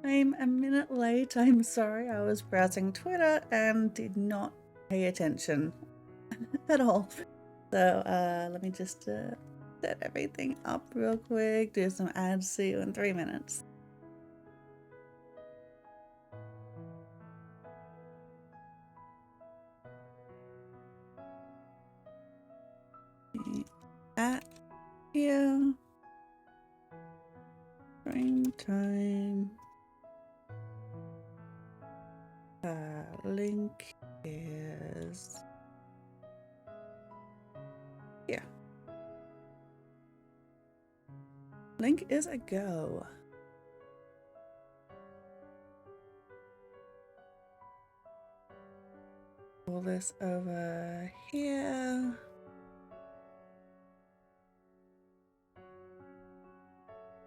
I'm a minute late. I'm sorry. I was browsing Twitter and did not pay attention at all. So let me just set everything up real quick, do some ads, see you in 3 minutes. At here. Springtime. Link is here. Link is a go. Pull this over here.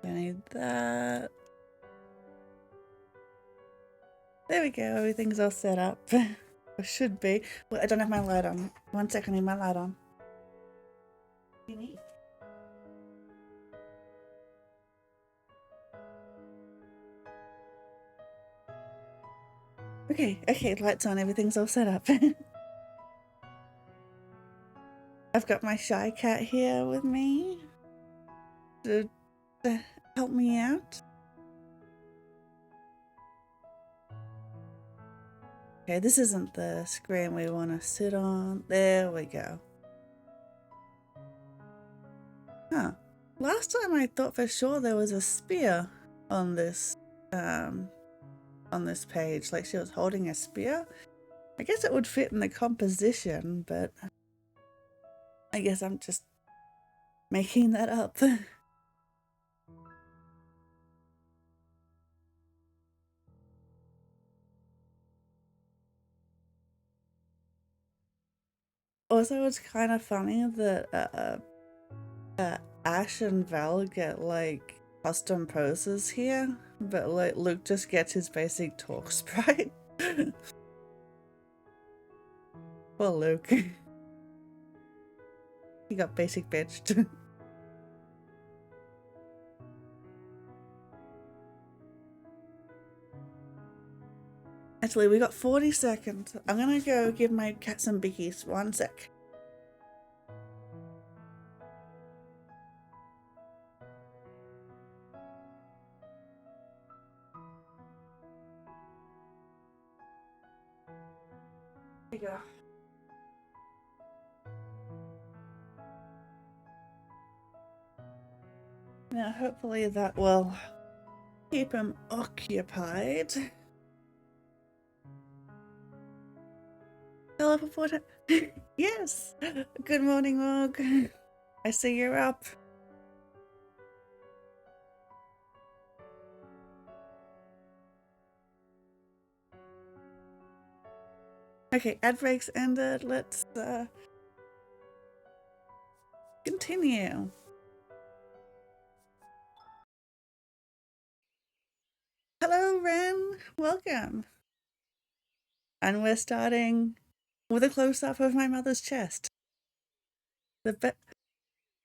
I need that. There we go, everything's all set up. Or should be. Well, I don't have my light on. 1 second, I need my light on. You need? Okay, lights on, everything's all set up. I've got my shy cat here with me to help me out. Okay, this isn't the screen we want to sit on. There we go. Huh. Last time I thought for sure there was a spear on this page, like she was holding a spear. I guess it would fit in the composition, but I guess I'm just making that up. Also, it's kind of funny that Ash and Val get like custom poses here, but like Luke just gets his basic talk sprite. Poor Luke. He got basic bitched. Actually, we got 40 seconds. I'm gonna go give my cat some bickies. 1 sec. Here you go. Now, hopefully that will keep him occupied. Hello, Papa. Yes. Good morning, Mog. I see you're up. Okay, ad breaks ended. Let's continue. Hello, Ren. Welcome. And we're starting with a close-up of my mother's chest.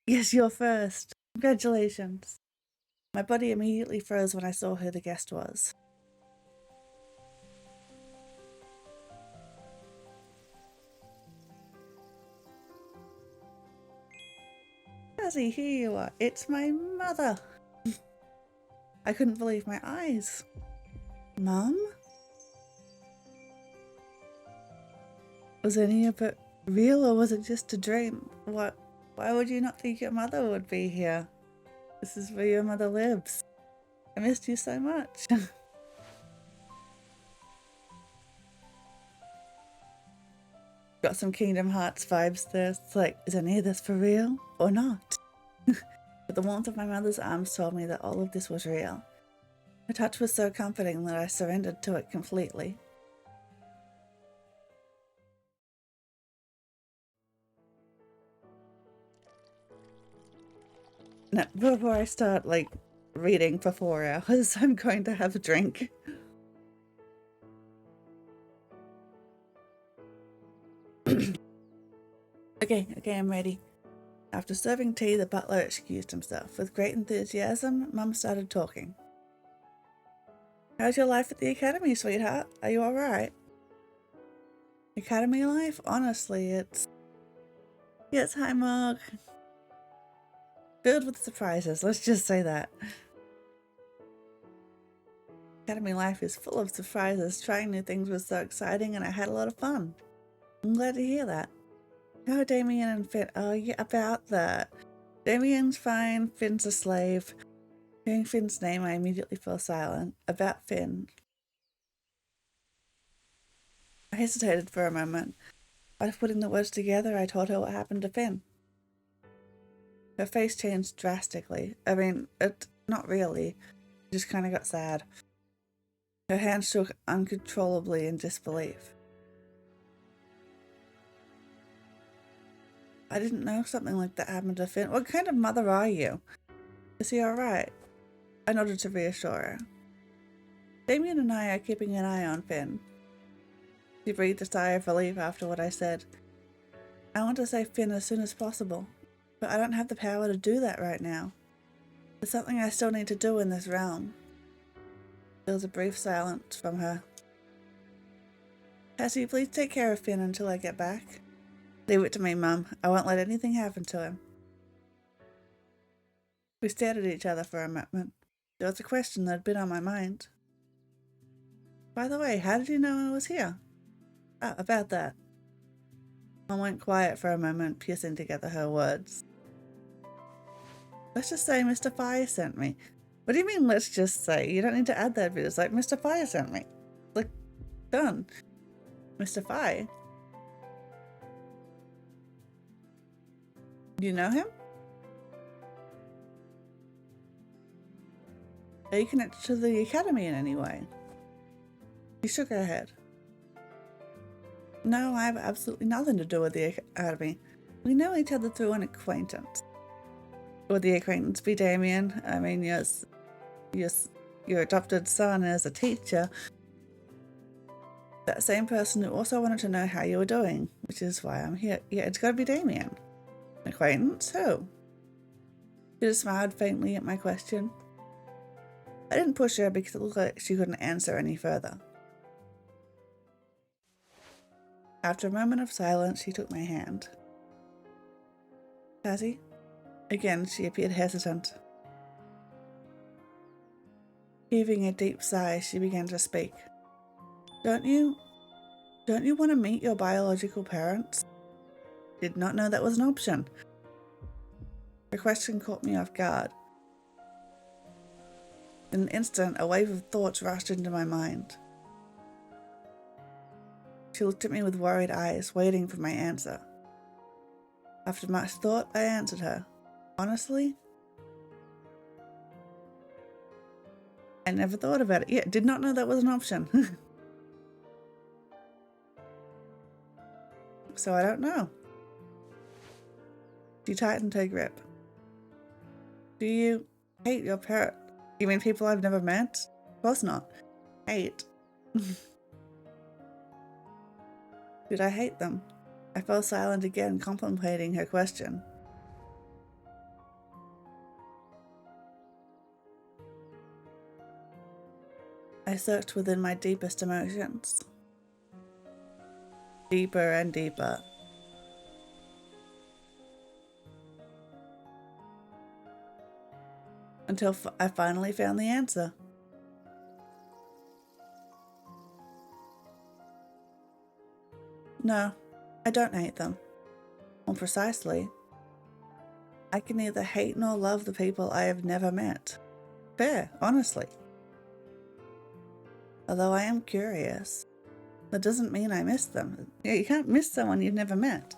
Yes, you're first. Congratulations. My body immediately froze when I saw who the guest was. Jazzy, here you are. It's my mother. I couldn't believe my eyes. Mum? Was any of it real or was it just a dream? Why would you not think your mother would be here? This is where your mother lives. I missed you so much. Got some Kingdom Hearts vibes there. It's like, is any of this for real or not? But the warmth of my mother's arms told me that all of this was real. Her touch was so comforting that I surrendered to it completely. Now, before I start, like, reading for 4 hours, I'm going to have a drink. Okay, I'm ready. After serving tea, the butler excused himself. With great enthusiasm, Mum started talking. How's your life at the academy, sweetheart? Are you alright? Academy life? Honestly, it's... Yes, hi Mark. Filled with surprises, let's just say that. Academy life is full of surprises. Trying new things was so exciting and I had a lot of fun. I'm glad to hear that. How are Damien and Finn? Oh yeah, about that. Damien's fine, Finn's a slave. Hearing Finn's name, I immediately fell silent. About Finn. I hesitated for a moment. After putting the words together, I told her what happened to Finn. Her face changed drastically. I mean, not really. She just kind of got sad. Her hands shook uncontrollably in disbelief. I didn't know something like that happened to Finn. What kind of mother are you? Is he alright? I nodded to reassure her. Damien and I are keeping an eye on Finn. She breathed a sigh of relief after what I said. I want to save Finn as soon as possible, but I don't have the power to do that right now. There's something I still need to do in this realm. There was a brief silence from her. Cassie, please take care of Finn until I get back. Leave it to me, Mum. I won't let anything happen to him. We stared at each other for a moment. There was a question that had been on my mind. By the way, how did you know I was here? Ah, about that. Mum went quiet for a moment, piecing together her words. Let's just say Mr. Fire sent me. What do you mean, let's just say? You don't need to add that bit. It's like, Mr. Fire sent me. Like, done. Mr. Fire? Do you know him? Are you connected to the academy in any way? She shook her head. No, I have absolutely nothing to do with the academy. We know each other through an acquaintance. Would the acquaintance be Damien? I mean, yes, your adopted son is a teacher. That same person who also wanted to know how you were doing, which is why I'm here. Yeah, it's gotta be Damien. An acquaintance? Who? She just smiled faintly at my question. I didn't push her because it looked like she couldn't answer any further. After a moment of silence, she took my hand. Cassie? Again, she appeared hesitant. Heaving a deep sigh, she began to speak. Don't you want to meet your biological parents? Did not know that was an option. Her question caught me off guard. In an instant, a wave of thoughts rushed into my mind. She looked at me with worried eyes, waiting for my answer. After much thought, I answered her. Honestly, I never thought about it. Yeah, did not know that was an option. So I don't know. She tightened her grip. Do you hate your parent? You mean people I've never met? Of course not. Hate. Did I hate them? I fell silent again, contemplating her question. I searched within my deepest emotions. Deeper and deeper. Until I finally found the answer. No, I don't hate them. More precisely, I can neither hate nor love the people I have never met. Fair, honestly. Although I am curious, that doesn't mean I miss them. Yeah, you can't miss someone you've never met.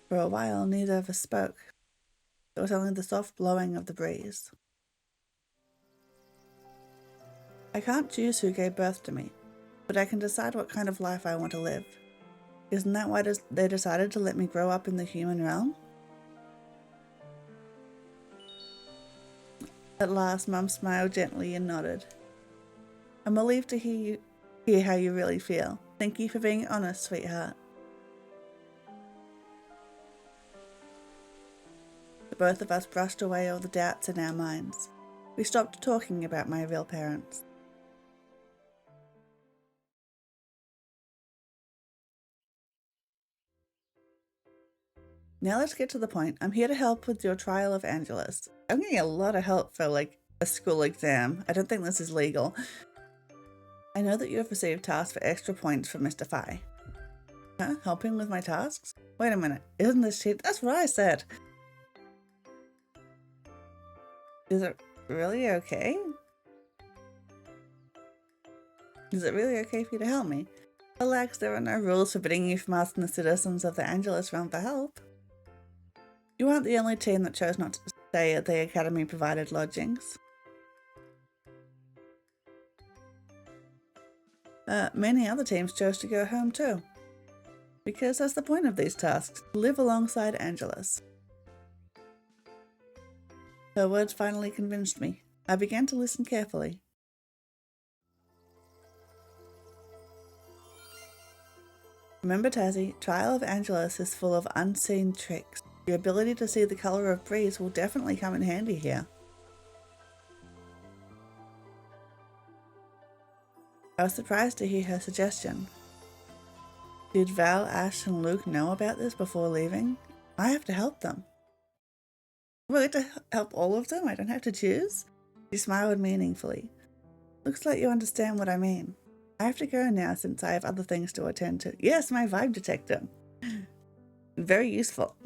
For a while, neither of us spoke. It was only the soft blowing of the breeze. I can't choose who gave birth to me, but I can decide what kind of life I want to live. Isn't that why they decided to let me grow up in the human realm? At last, Mum smiled gently and nodded. I'm relieved to hear how you really feel. Thank you for being honest, sweetheart. The both of us brushed away all the doubts in our minds. We stopped talking about my real parents. Now let's get to the point. I'm here to help with your trial of Angelus. I'm getting a lot of help for like a school exam. I don't think this is legal. I know that you have received tasks for extra points from Mr. Phi. Huh? Helping with my tasks? Wait a minute. Isn't this cheap? That's what I said. Is it really okay? Is it really okay for you to help me? Relax, there are no rules forbidding you from asking the citizens of the Angelus realm for help. You aren't the only team that chose not to stay at the Academy provided lodgings. Many other teams chose to go home too. Because that's the point of these tasks, to live alongside Angelus. Her words finally convinced me. I began to listen carefully. Remember, Tazzy, Trial of Angelus is full of unseen tricks. Your ability to see the color of breeze will definitely come in handy here. I was surprised to hear her suggestion. Did Val, Ash, and Luke know about this before leaving? I have to help them. Will it to help all of them? I don't have to choose? She smiled meaningfully. Looks like you understand what I mean. I have to go now since I have other things to attend to. Yes, my vibe detector. Very useful.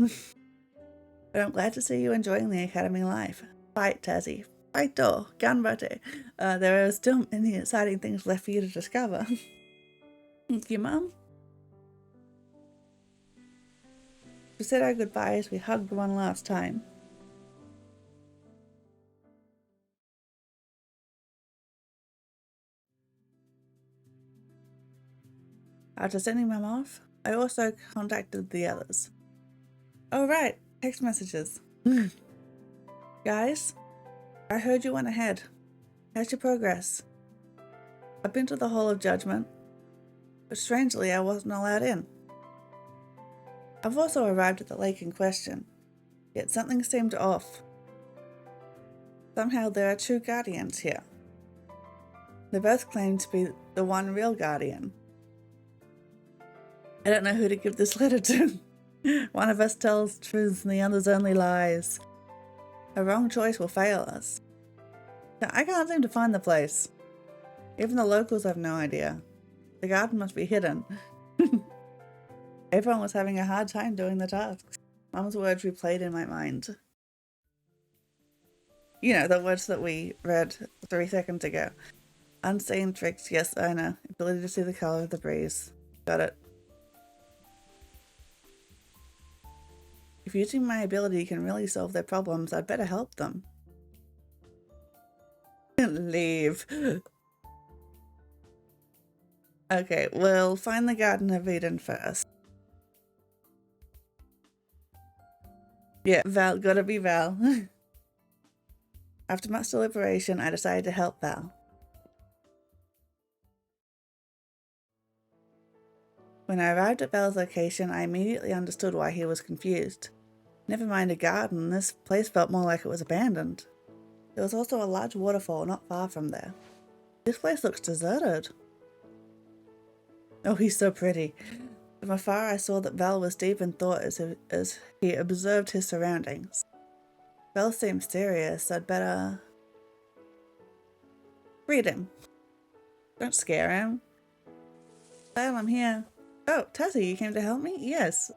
But I'm glad to see you enjoying the Academy life. Fight, Tazzy. Fighto. Ganbate. There are still many exciting things left for you to discover. Thank you, Mum. We said our goodbyes. We hugged one last time. After sending Mum off, I also contacted the others. Oh right, text messages. Guys, I heard you went ahead. How's your progress? I've been to the Hall of Judgment, but strangely I wasn't allowed in. I've also arrived at the lake in question, yet something seemed off. Somehow there are two guardians here. They both claim to be the one real guardian. I don't know who to give this letter to. One of us tells truths and the other's only lies. A wrong choice will fail us. I can't seem to find the place. Even the locals have no idea. The garden must be hidden. Everyone was having a hard time doing the tasks. Mum's words replayed in my mind. You know, the words that we read 3 seconds ago. Unseen tricks, yes, I know. Ability to see the color of the breeze. Got it. If using my ability can really solve their problems, I'd better help them. Leave. Okay, we'll find the Garden of Eden first. Yeah, Val, gotta be Val. After much deliberation, I decided to help Val. When I arrived at Val's location, I immediately understood why he was confused. Never mind a garden, this place felt more like it was abandoned. There was also a large waterfall not far from there. This place looks deserted. Oh, he's so pretty. From afar, I saw that Val was deep in thought as he observed his surroundings. Val seemed serious. I'd better read him. Don't scare him. Val, I'm here. Oh, Tazzy, you came to help me? Yes.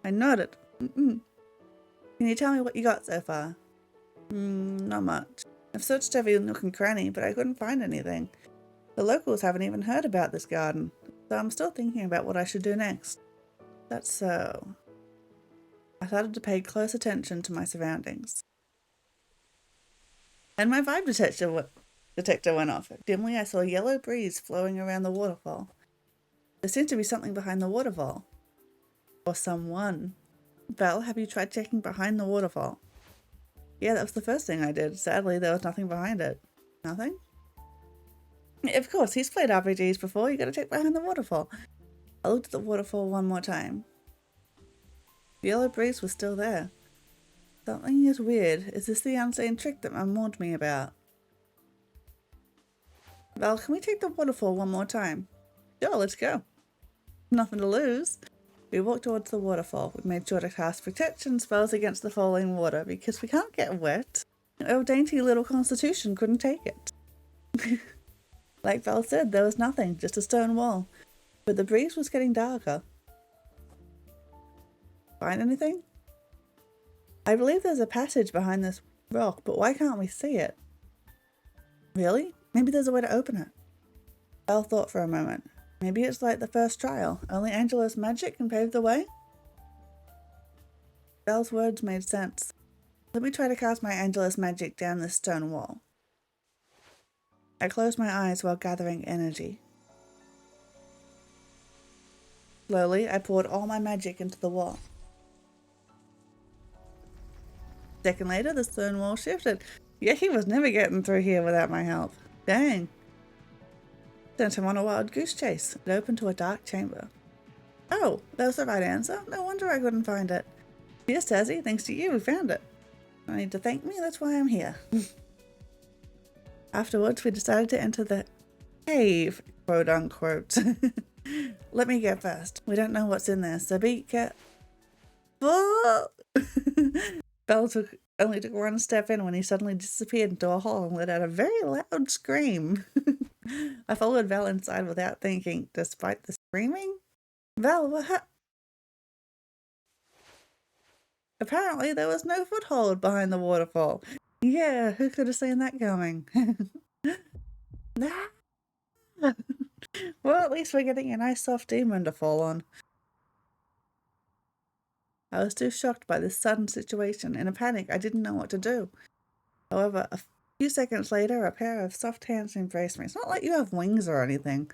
I nodded. Can you tell me what you got so far? Not much. I've searched every nook and cranny, but I couldn't find anything. The locals haven't even heard about this garden, so I'm still thinking about what I should do next. That's so. I started to pay close attention to my surroundings. And my vibe detector went off. Dimly, I saw a yellow breeze flowing around the waterfall. There seemed to be something behind the waterfall. Or someone. Val, have you tried checking behind the waterfall? Yeah, that was the first thing I did. Sadly, there was nothing behind it. Nothing? Of course, he's played RPGs before. You gotta check behind the waterfall. I looked at the waterfall one more time. The yellow breeze was still there. Something is weird. Is this the unseen trick that Mum warned me about? Val, can we take the waterfall one more time? Sure, let's go. Nothing to lose. We walked towards the waterfall. We made sure to cast protection spells against the falling water because we can't get wet. Our dainty little constitution couldn't take it. Like Val said, there was nothing, just a stone wall. But the breeze was getting darker. Find anything? I believe there's a passage behind this rock, but why can't we see it? Really? Maybe there's a way to open it. Val thought for a moment. Maybe it's like the first trial. Only Angela's magic can pave the way? Val's words made sense. Let me try to cast my Angela's magic down this stone wall. I closed my eyes while gathering energy. Slowly, I poured all my magic into the wall. A second later, the stone wall shifted. Yeah, he was never getting through here without my help. Dang. Sent him on a wild goose chase. It opened to a dark chamber. Oh, that was the right answer. No wonder I couldn't find it. Yes, Tazzy, thanks to you, we found it. No need to thank me, that's why I'm here. Afterwards, we decided to enter the cave, quote unquote. Let me go first. We don't know what's in there, so be careful. Belle only took one step in when he suddenly disappeared into a hole and let out a very loud scream. I followed Val inside without thinking, despite the screaming. Val, what happened? Apparently there was no foothold behind the waterfall. Yeah, who could have seen that coming? Well, at least we're getting a nice soft demon to fall on. I was too shocked by this sudden situation. In a panic, I didn't know what to do. However, a few seconds later, a pair of soft hands embraced me. It's not like you have wings or anything.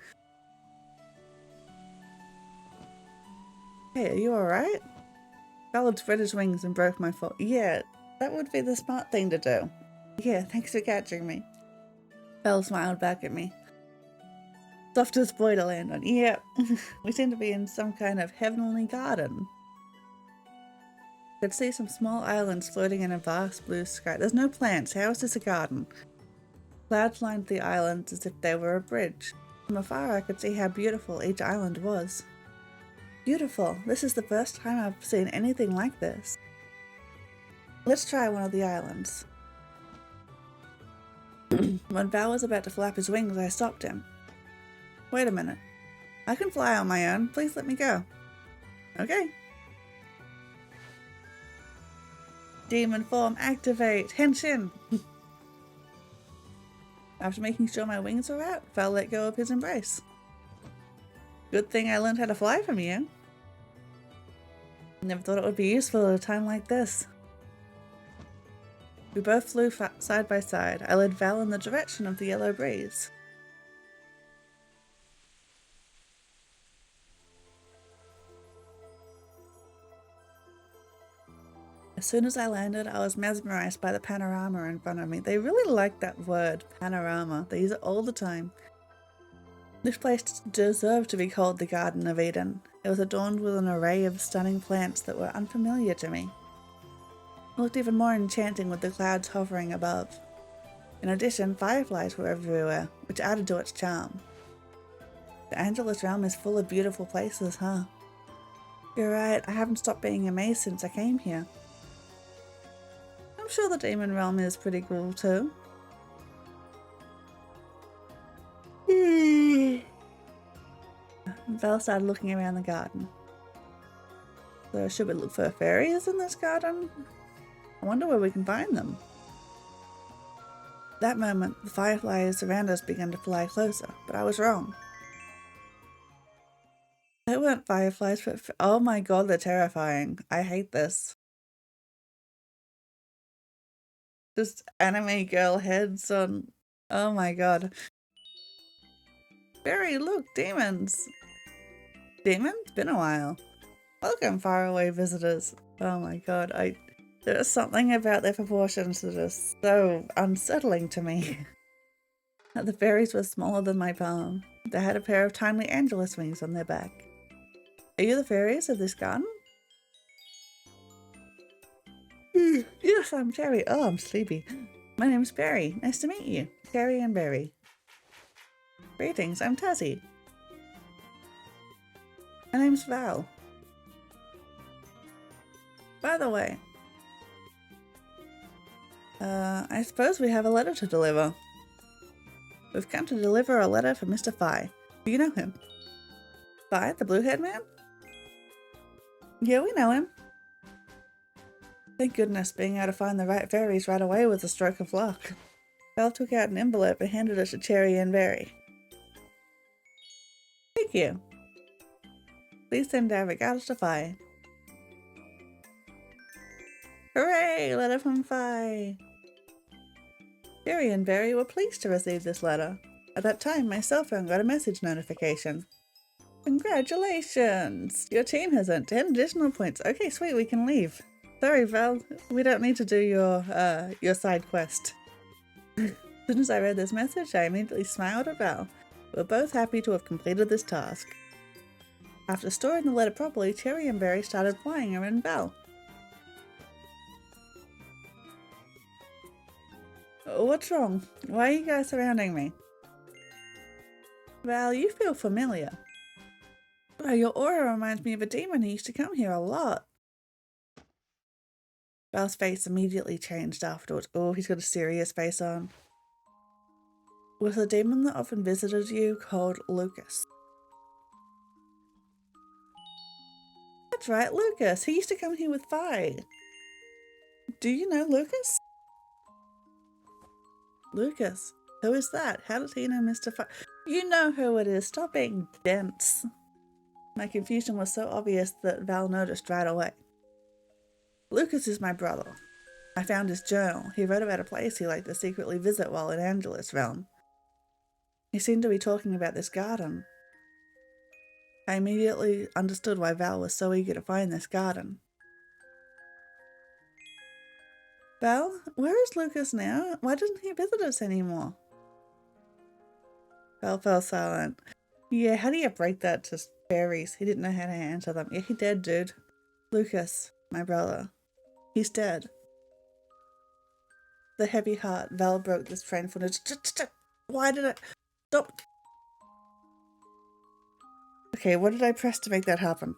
Hey, are you alright? Ballard spread his wings and broke my foot. Yeah, that would be the smart thing to do. Yeah, thanks for catching me. Belle smiled back at me. Softest boy to land on. Yep. We seem to be in some kind of heavenly garden. I could see some small islands floating in a vast blue sky. There's no plants. How is this a garden? Clouds lined the islands as if they were a bridge. From afar, I could see how beautiful each island was. Beautiful. This is the first time I've seen anything like this. Let's try one of the islands. When Val was about to flap his wings, I stopped him. Wait a minute. I can fly on my own. Please let me go. Okay. Demon form activate. Henshin. After making sure my wings were out, Val let go of his embrace. Good thing I learned how to fly from you. Never thought it would be useful at a time like this. We both flew side by side. I led Val in the direction of the yellow breeze. As soon as I landed, I was mesmerized by the panorama in front of me. They really like that word, panorama. They use it all the time. This place deserved to be called the Garden of Eden. It was adorned with an array of stunning plants that were unfamiliar to me. It looked even more enchanting with the clouds hovering above. In addition, fireflies were everywhere, which added to its charm. The Angelus realm is full of beautiful places, huh? You're right, I haven't stopped being amazed since I came here. I'm sure the demon realm is pretty cool too. Val started looking around the garden. So should we look for fairies in this garden? I wonder where we can find them. At that moment, the fireflies around us began to fly closer, but I was wrong. They weren't fireflies, but oh my god, they're terrifying. I hate this. Just anime girl heads on... Oh my god. Barry, look, demons! Demons? Been a while. Welcome, faraway visitors. Oh my god, there's something about their proportions that is so unsettling to me. The fairies were smaller than my palm. They had a pair of tiny Angelus wings on their back. Are you the fairies of this garden? Yes, I'm Cherry. Oh, I'm sleepy. My name's Barry. Nice to meet you. Cherry and Barry. Greetings, I'm Tazzy. My name's Val. By the way, I suppose we have a letter to deliver. We've come to deliver a letter for Mr. Phi. Do you know him? Phi, the blue-haired man? Yeah, we know him. Thank goodness, being able to find the right fairies right away was a stroke of luck. Val took out an envelope and handed it to Cherry and Berry. Thank you. Please send our regards to Phi. Hooray! Letter from Phi! Cherry and Berry were pleased to receive this letter. At that time, my cell phone got a message notification. Congratulations! Your team has earned 10 additional points. Okay, sweet, we can leave. Sorry, Val, we don't need to do your side quest. As soon as I read this message, I immediately smiled at Val. We were both happy to have completed this task. After storing the letter properly, Cherry and Berry started flying around Val. What's wrong? Why are you guys surrounding me? Val, you feel familiar. Oh, your aura reminds me of a demon who used to come here a lot. Val's face immediately changed afterwards. Oh, he's got a serious face on. Was the demon that often visited you called Lucas? That's right, Lucas. He used to come here with Phi. Do you know Lucas? Lucas? Who is that? How does he know Mr. Phi? You know who it is. Stop being dense. My confusion was so obvious that Val noticed right away. Lucas is my brother. I found his journal. He wrote about a place he liked to secretly visit while in Angela's realm. He seemed to be talking about this garden. I immediately understood why Val was so eager to find this garden. Val, where is Lucas now? Why doesn't he visit us anymore? Val fell silent. Yeah, how do you break that to fairies? He didn't know how to answer them. Yeah, he dead, dude. Lucas, my brother. He's dead. The heavy heart, Val broke this train footage. Why did I... Stop. Okay, what did I press to make that happen?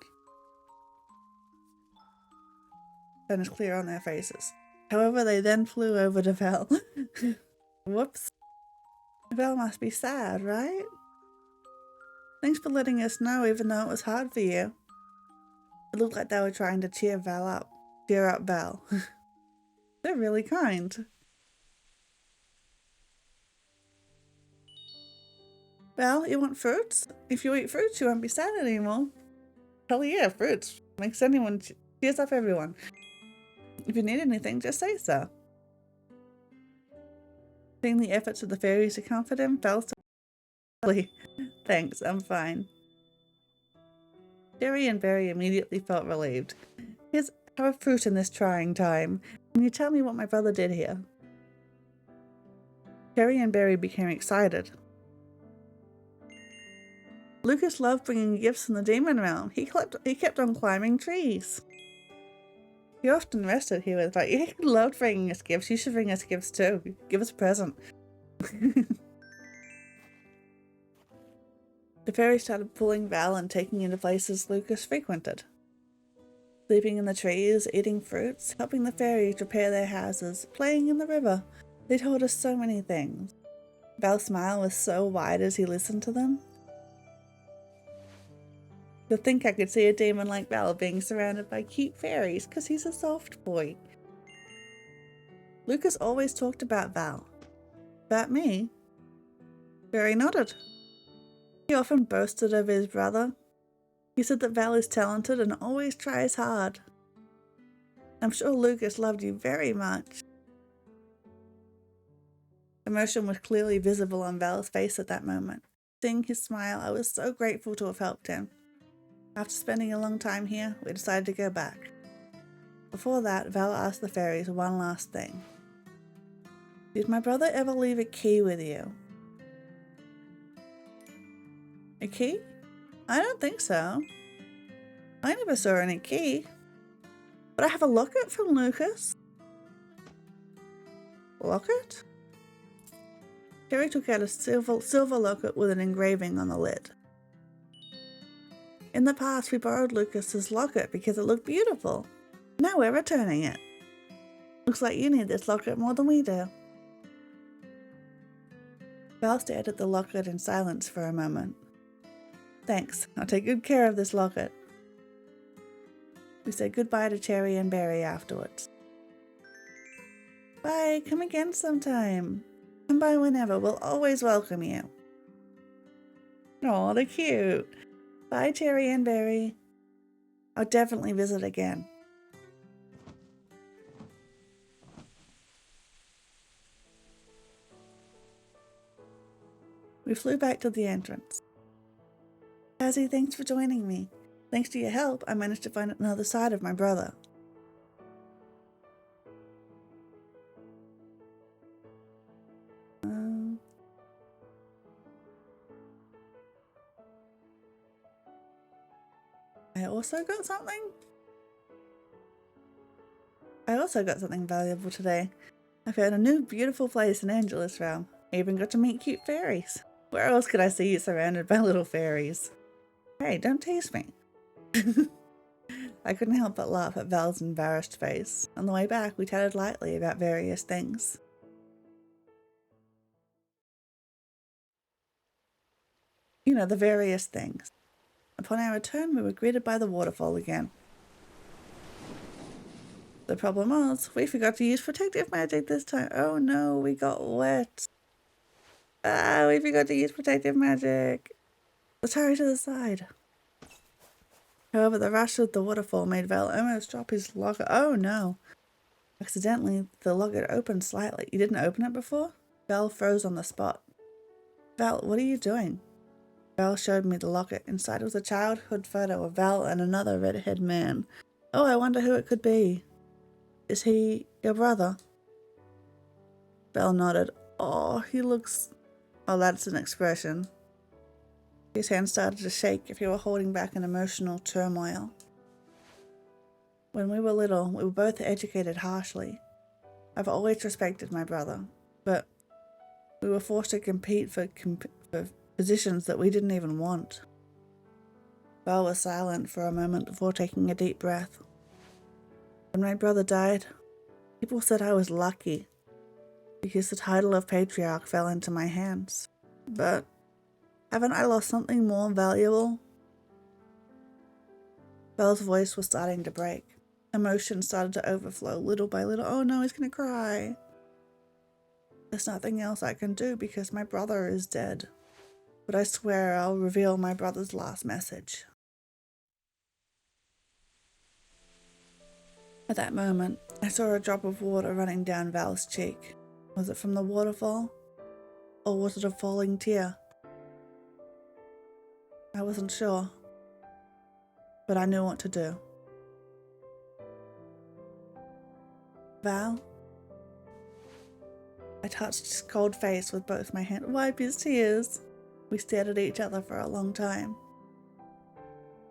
Then it's clear on their faces. However, they then flew over to Val. Whoops. Val must be sad, right? Thanks for letting us know, even though it was hard for you. It looked like they were trying to cheer Val up. Cheer up Val. They're really kind. Val, you want fruits? If you eat fruits, you won't be sad anymore. Hell yeah, fruits. Makes anyone cheers up everyone. If you need anything, just say so. Seeing the efforts of the fairies to comfort him, Val said, thanks, I'm fine. Cherry and Berry immediately felt relieved. Here's have a fruit in this trying time. Can you tell me what my brother did here? Cherry and Berry became excited. Lucas loved bringing gifts from the demon realm. He kept on climbing trees. He often rested here with like, he loved bringing us gifts. You should bring us gifts too. Give us a present. The fairies started pulling Val and taking into places Lucas frequented. Sleeping in the trees, eating fruits, helping the fairies repair their houses, playing in the river. They told us so many things. Val's smile was so wide as he listened to them. To think I could see a demon like Val being surrounded by cute fairies because he's a soft boy. Lucas always talked about Val. About me? Berry nodded. He often boasted of his brother. He said that Val is talented and always tries hard. I'm sure Lucas loved you very much. Emotion was clearly visible on Val's face at that moment. Seeing his smile, I was so grateful to have helped him. After spending a long time here, we decided to go back. Before that, Val asked the fairies one last thing. Did my brother ever leave a key with you? A key? I don't think so. I never saw any key. But I have a locket from Lucas. Locket? Cherry took out a silver locket with an engraving on the lid. In the past, we borrowed Lucas's locket because it looked beautiful. Now we're returning it. Looks like you need this locket more than we do. Val stared at the locket in silence for a moment. Thanks, I'll take good care of this locket. We said goodbye to Cherry and Berry afterwards. Bye, come again sometime. Come by whenever, we'll always welcome you. Aw, they're cute. Bye, Cherry and Berry. I'll definitely visit again. We flew back to the entrance. Cassie, thanks for joining me. Thanks to your help, I managed to find another side of my brother. I also got something valuable today. I found a new beautiful place in Angelus Realm. I even got to meet cute fairies. Where else could I see you surrounded by little fairies? Hey, don't tease me. I couldn't help but laugh at Val's embarrassed face. On the way back, we chatted lightly about various things. You know, the various things. Upon our return, we were greeted by the waterfall again. The problem was, we forgot to use protective magic this time. Oh no, we got wet. We forgot to use protective magic. Let's hurry to the side. However, the rush of the waterfall made Val almost drop his locket. Oh no. Accidentally, the locket opened slightly. You didn't open it before? Val froze on the spot. Val, what are you doing? Val showed me the locket. Inside was a childhood photo of Val and another red-haired man. Oh, I wonder who it could be. Is he your brother? Val nodded. Oh, he looks... Oh, that's an expression. His hand started to shake if he were holding back an emotional turmoil. When we were little, we were both educated harshly. I've always respected my brother, but we were forced to compete for positions that we didn't even want. Val was silent for a moment before taking a deep breath. When my brother died, people said I was lucky because the title of patriarch fell into my hands. But haven't I lost something more valuable? Val's voice was starting to break. Emotion started to overflow little by little. Oh no, he's gonna cry. There's nothing else I can do because my brother is dead. But I swear I'll reveal my brother's last message. At that moment, I saw a drop of water running down Val's cheek. Was it from the waterfall? Or was it a falling tear? I wasn't sure, but I knew what to do. Val? I touched his cold face with both my hands. Wipe his tears. We stared at each other for a long time.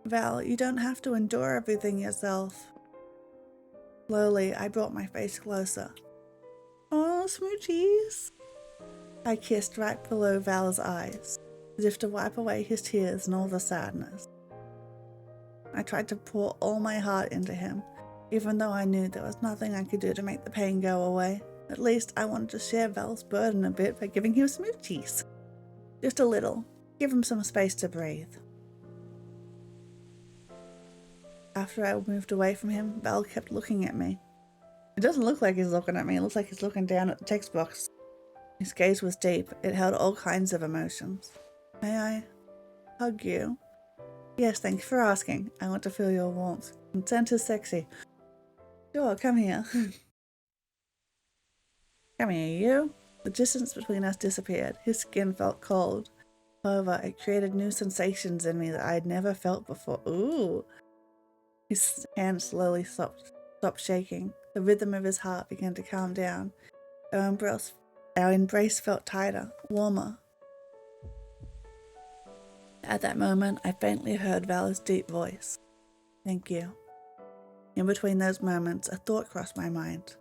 Val, you don't have to endure everything yourself. Slowly, I brought my face closer. Oh, smoochies. I kissed right below Val's eyes, as if to wipe away his tears and all the sadness. I tried to pour all my heart into him, even though I knew there was nothing I could do to make the pain go away. At least I wanted to share Val's burden a bit by giving him smoochies. Just a little. Give him some space to breathe. After I moved away from him, Val kept looking at me. It doesn't look like he's looking at me, it looks like he's looking down at the text box. His gaze was deep, it held all kinds of emotions. May I hug you? Yes, thanks for asking. I want to feel your warmth. Consent is sexy. Sure, come here. Come here, you. The distance between us disappeared. His skin felt cold. However, it created new sensations in me that I had never felt before. Ooh. His hand slowly stopped shaking. The rhythm of his heart began to calm down. Our embrace felt tighter, warmer. At that moment, I faintly heard Val's deep voice. Thank you. In between those moments, a thought crossed my mind.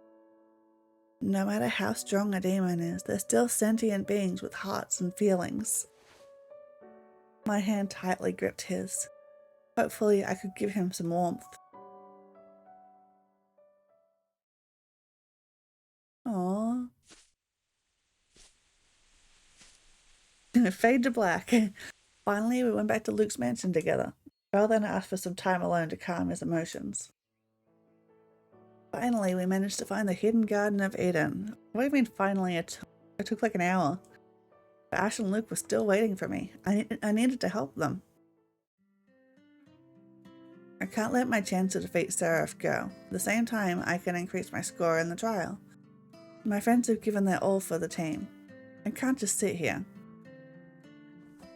No matter how strong a demon is, they're still sentient beings with hearts and feelings. My hand tightly gripped his. Hopefully I could give him some warmth. Aww. Fade to black. Finally, we went back to Luke's mansion together. Earl then asked for some time alone to calm his emotions. Finally, we managed to find the hidden Garden of Eden. What do you mean finally? It took like an hour. But Ash and Luke were still waiting for me. I needed to help them. I can't let my chance to defeat Seraph go. At the same time, I can increase my score in the trial. My friends have given their all for the team. I can't just sit here. I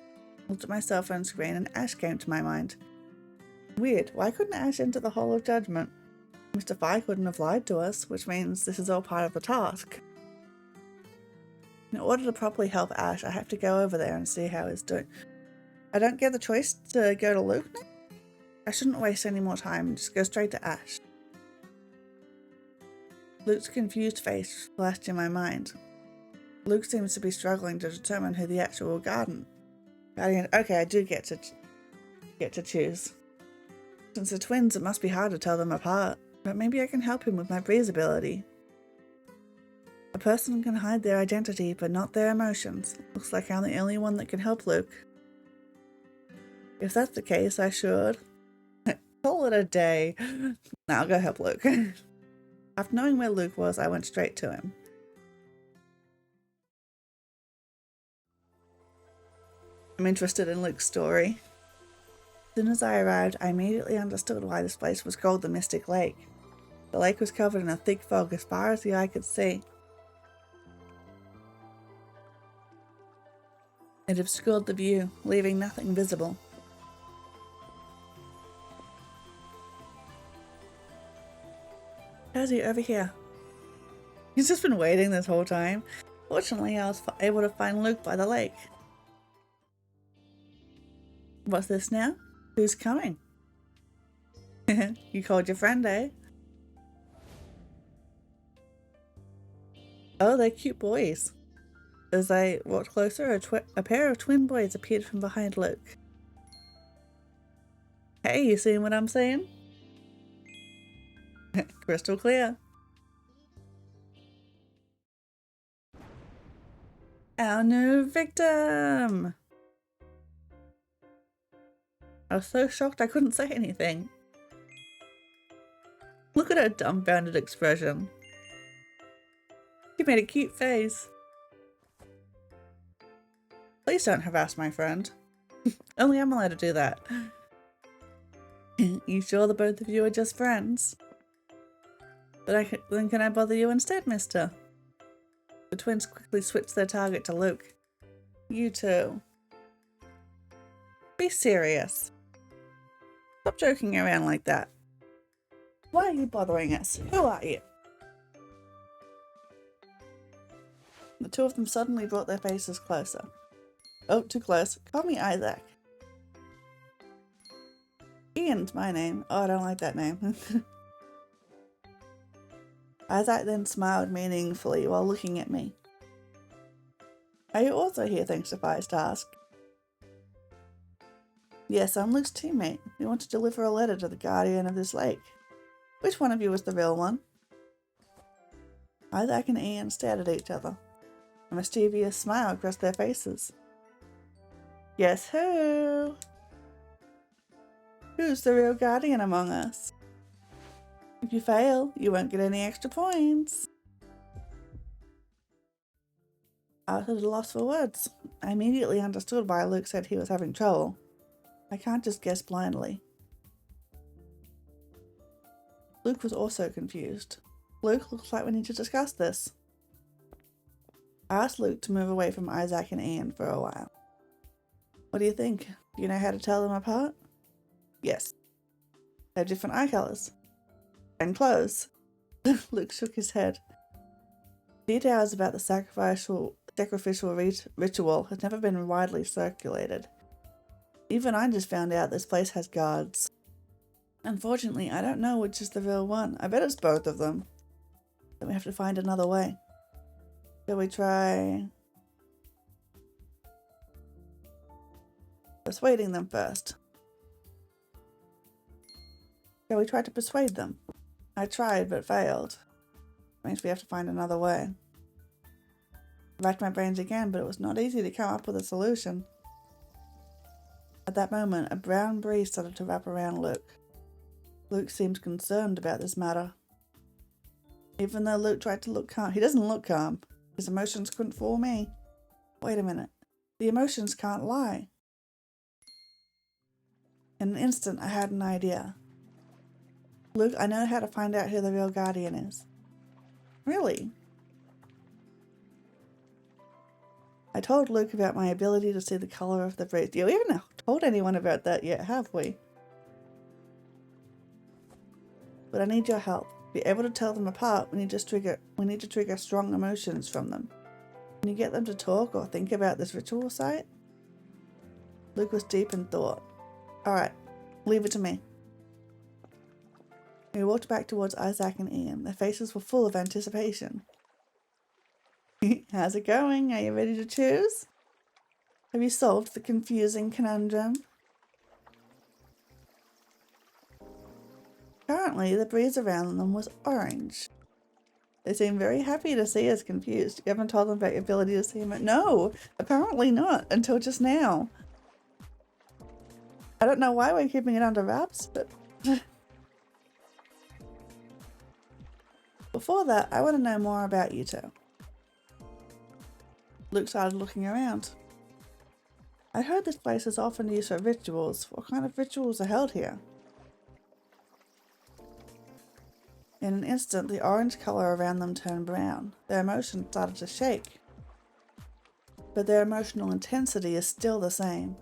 looked at my cell phone screen and Ash came to my mind. Weird, why couldn't Ash enter the Hall of Judgment? Mr. Fye couldn't have lied to us, which means this is all part of the task. In order to properly help Ash, I have to go over there and see how he's doing. I don't get the choice to go to Luke now? I shouldn't waste any more time and just go straight to Ash. Luke's confused face flashed in my mind. Luke seems to be struggling to determine who the actual guardian. Okay, I do get to choose. Since they're twins, it must be hard to tell them apart. But maybe I can help him with my breeze ability. A person can hide their identity, but not their emotions. Looks like I'm the only one that can help Luke. If that's the case, I should call it a day. Now I'll go help Luke. After knowing where Luke was, I went straight to him. I'm interested in Luke's story. As soon as I arrived, I immediately understood why this place was called the Mystic Lake. The lake was covered in a thick fog as far as the eye could see. It obscured the view, leaving nothing visible. How's he over here? He's just been waiting this whole time. Fortunately, I was able to find Luke by the lake. What's this now? Who's coming? You called your friend, eh? Oh, they're cute boys. As I walked closer, a pair of twin boys appeared from behind Luke. Hey, you seeing what I'm saying? Crystal clear. Our new victim! I was so shocked I couldn't say anything. Look at her dumbfounded expression. She made a cute face. Please don't harass my friend. Only I'm allowed to do that. You sure the both of you are just friends? But then can I bother you instead, mister? The twins quickly switched their target to Luke. You too. Be serious. Stop joking around like that. Why are you bothering us? Who are you? The two of them suddenly brought their faces closer. Oh, too close. Call me Isaac. Ian's my name. Oh, I don't like that name. Isaac then smiled meaningfully while looking at me. Are you also here thanks to Fire's task? Yes, I'm Luke's teammate. We want to deliver a letter to the guardian of this lake. Which one of you is the real one? Isaac and Ian stared at each other. A mischievous smile crossed their faces. Guess who? Who's the real guardian among us? If you fail, you won't get any extra points. I was at a loss for words. I immediately understood why Luke said he was having trouble. I can't just guess blindly. Luke was also confused. Luke, looks like we need to discuss this. I asked Luke to move away from Isaac and Ian for a while. What do you think? Do you know how to tell them apart? Yes. They have different eye colours. And clothes. Luke shook his head. Details about the sacrificial ritual has never been widely circulated. Even I just found out this place has guards. Unfortunately, I don't know which is the real one. I bet it's both of them. Then we have to find another way. Shall we try persuading them first? Shall we try to persuade them? I tried but failed. Means we have to find another way. I racked my brains again, but it was not easy to come up with a solution. At that moment, a brown breeze started to wrap around Luke. Luke seemed concerned about this matter. Even though Luke tried to look calm, he doesn't look calm. His emotions couldn't fool me. Wait a minute. The emotions can't lie. In an instant, I had an idea. Luke, I know how to find out who the real guardian is. Really? I told Luke about my ability to see the color of the breeze. You haven't told anyone about that yet, have we? But I need your help. To be able to tell them apart, we need to trigger strong emotions from them. Can you get them to talk or think about this ritual site? Luke was deep in thought. Alright, leave it to me. We walked back towards Isaac and Ian. Their faces were full of anticipation. How's it going? Are you ready to choose? Have you solved the confusing conundrum? Currently, the breeze around them was orange. They seemed very happy to see us confused. You haven't told them about your ability to see them? No, apparently not, until just now. I don't know why we're keeping it under wraps, but... Before that, I want to know more about you two. Luke started looking around. I heard this place is often used for rituals. What kind of rituals are held here? In an instant, the orange color around them turned brown. Their emotions started to shake. But their emotional intensity is still the same.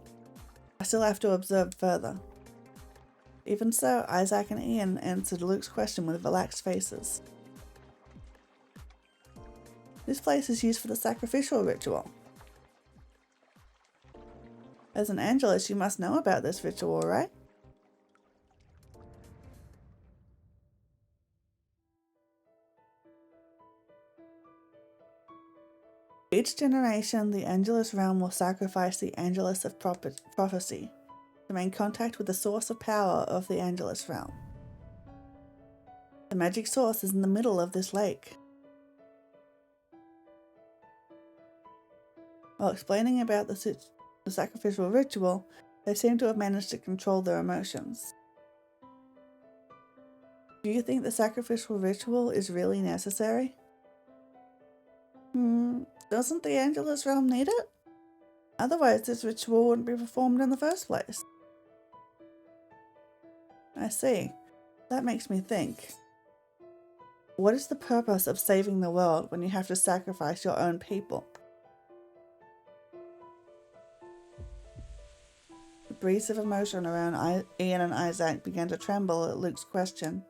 I still have to observe further. Even so, Isaac and Ian answered Luke's question with relaxed faces. This place is used for the sacrificial ritual. As an Angelus, you must know about this ritual, right? Each generation, the Angelus realm will sacrifice the Angelus of prophecy to make contact with the source of power of the Angelus realm. The magic source is in the middle of this lake. While explaining about the sacrificial ritual, they seem to have managed to control their emotions. Do you think the sacrificial ritual is really necessary? Doesn't the Angelus realm need it? Otherwise, this ritual wouldn't be performed in the first place. I see. That makes me think. What is the purpose of saving the world when you have to sacrifice your own people? The breeze of emotion around Ian and Isaac began to tremble at Luke's question.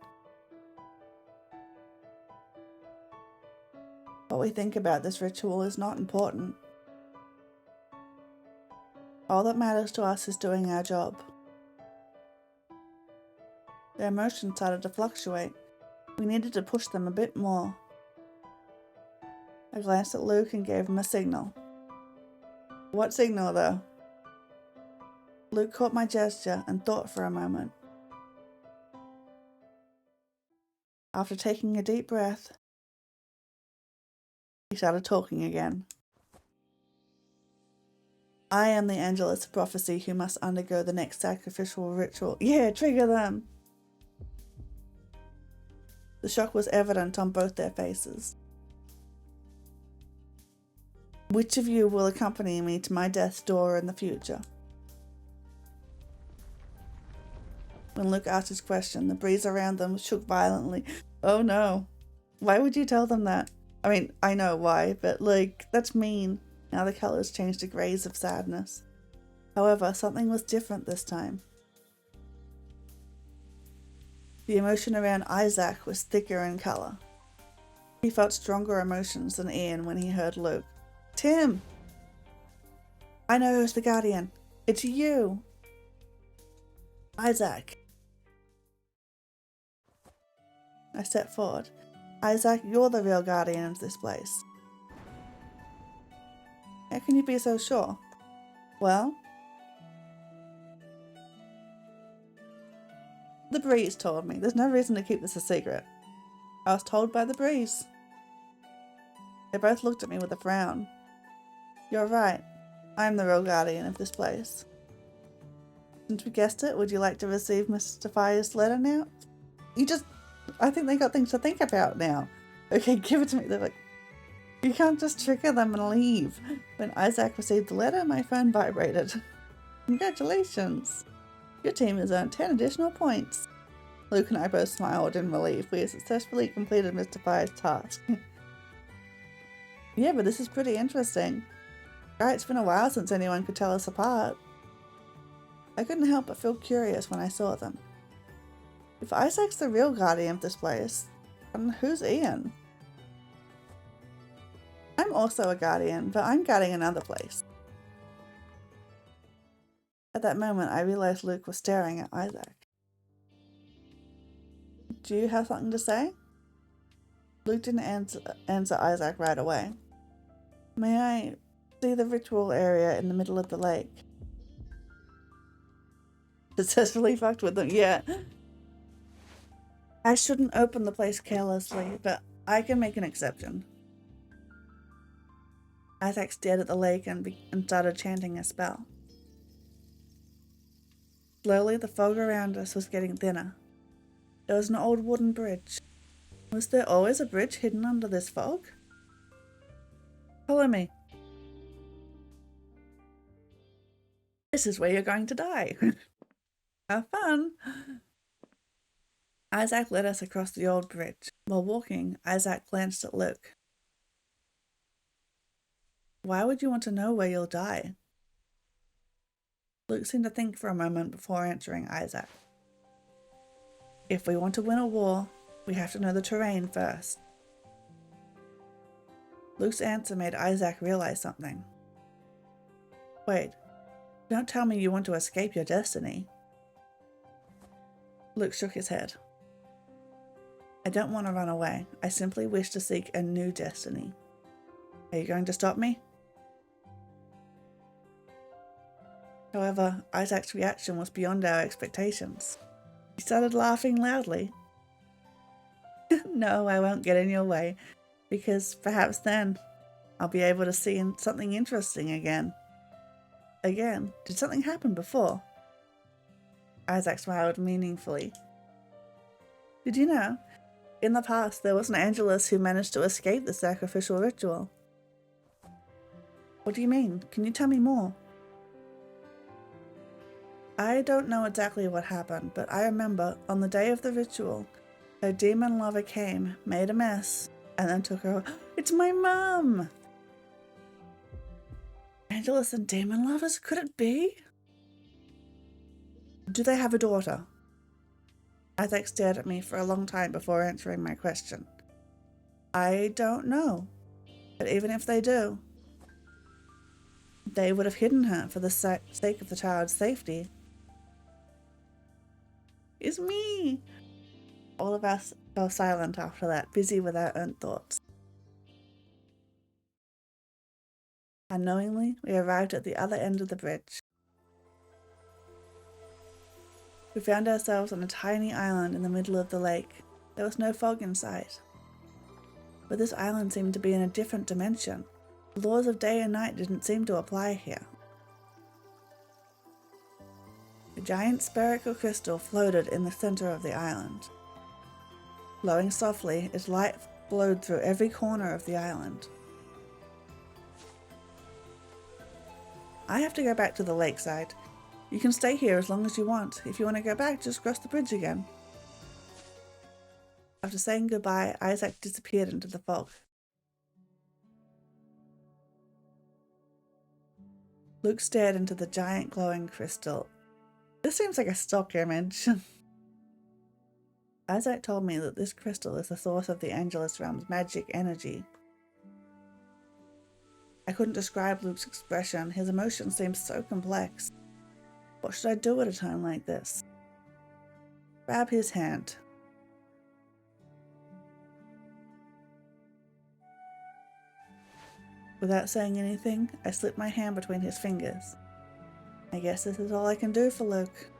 What we think about this ritual is not important. All that matters to us is doing our job. Their emotions started to fluctuate. We needed to push them a bit more. I glanced at Luke and gave him a signal. What signal, though? Luke caught my gesture and thought for a moment. After taking a deep breath, he started talking again. I am the Angelus of prophecy who must undergo the next sacrificial ritual. Yeah, trigger them! The shock was evident on both their faces. Which of you will accompany me to my death's door in the future? When Luke asked his question, the breeze around them shook violently. Oh no. Why would you tell them that? I mean, I know why, but that's mean. Now the colors changed to greys of sadness. However, something was different this time. The emotion around Isaac was thicker in color. He felt stronger emotions than Ian when he heard Luke. Tim! I know who's the guardian. It's you! Isaac. I stepped forward. Isaac, you're the real guardian of this place. How can you be so sure? Well, the breeze told me. There's no reason to keep this a secret. I was told by the breeze. They both looked at me with a frown. You're right. I'm the real guardian of this place. Since we guessed it, would you like to receive Mr. Fire's letter now? I think they got things to think about now. Okay, give it to me. They're like, you can't just trigger them and leave. When Isaac received the letter, my phone vibrated. Congratulations. Your team has earned 10 additional points. Luke and I both smiled in relief. We have successfully completed Mr. Fire's task. Yeah, but this is pretty interesting. Right, it's been a while since anyone could tell us apart. I couldn't help but feel curious when I saw them. If Isaac's the real guardian of this place, then who's Ian? I'm also a guardian, but I'm guarding another place. At that moment, I realized Luke was staring at Isaac. Do you have something to say? Luke didn't answer Isaac right away. May I see the ritual area in the middle of the lake? Successfully fucked with them, yeah. I shouldn't open the place carelessly, but I can make an exception. Isaac stared at the lake and started chanting a spell. Slowly, the fog around us was getting thinner. There was an old wooden bridge. Was there always a bridge hidden under this fog? Follow me. This is where you're going to die. Have fun. Isaac led us across the old bridge. While walking, Isaac glanced at Luke. Why would you want to know where you'll die? Luke seemed to think for a moment before answering Isaac. If we want to win a war, we have to know the terrain first. Luke's answer made Isaac realize something. Wait, don't tell me you want to escape your destiny. Luke shook his head. I don't want to run away. I simply wish to seek a new destiny. Are you going to stop me? However, Isaac's reaction was beyond our expectations. He started laughing loudly. No, I won't get in your way, because perhaps then I'll be able to see something interesting again. Again? Did something happen before? Isaac smiled meaningfully. Did you know? In the past, there was an Angelus who managed to escape the sacrificial ritual. What do you mean? Can you tell me more? I don't know exactly what happened, but I remember on the day of the ritual, her demon lover came, made a mess, and then took her. It's my mum! Angelus and demon lovers? Could it be? Do they have a daughter? Isaac stared at me for a long time before answering my question. I don't know, but even if they do, they would have hidden her for the sake of the child's safety. It's me! All of us fell silent after that, busy with our own thoughts. Unknowingly, we arrived at the other end of the bridge. We found ourselves on a tiny island in the middle of the lake. There was no fog in sight. But this island seemed to be in a different dimension. The laws of day and night didn't seem to apply here. A giant spherical crystal floated in the center of the island. Glowing softly, its light flowed through every corner of the island. I have to go back to the lakeside. You can stay here as long as you want. If you want to go back, just cross the bridge again. After saying goodbye, Isaac disappeared into the fog. Luke stared into the giant glowing crystal. This seems like a stock image. Isaac told me that this crystal is the source of the Angelus realm's magic energy. I couldn't describe Luke's expression. His emotions seemed so complex. What should I do at a time like this? Grab his hand. Without saying anything, I slipped my hand between his fingers. I guess this is all I can do for Luke.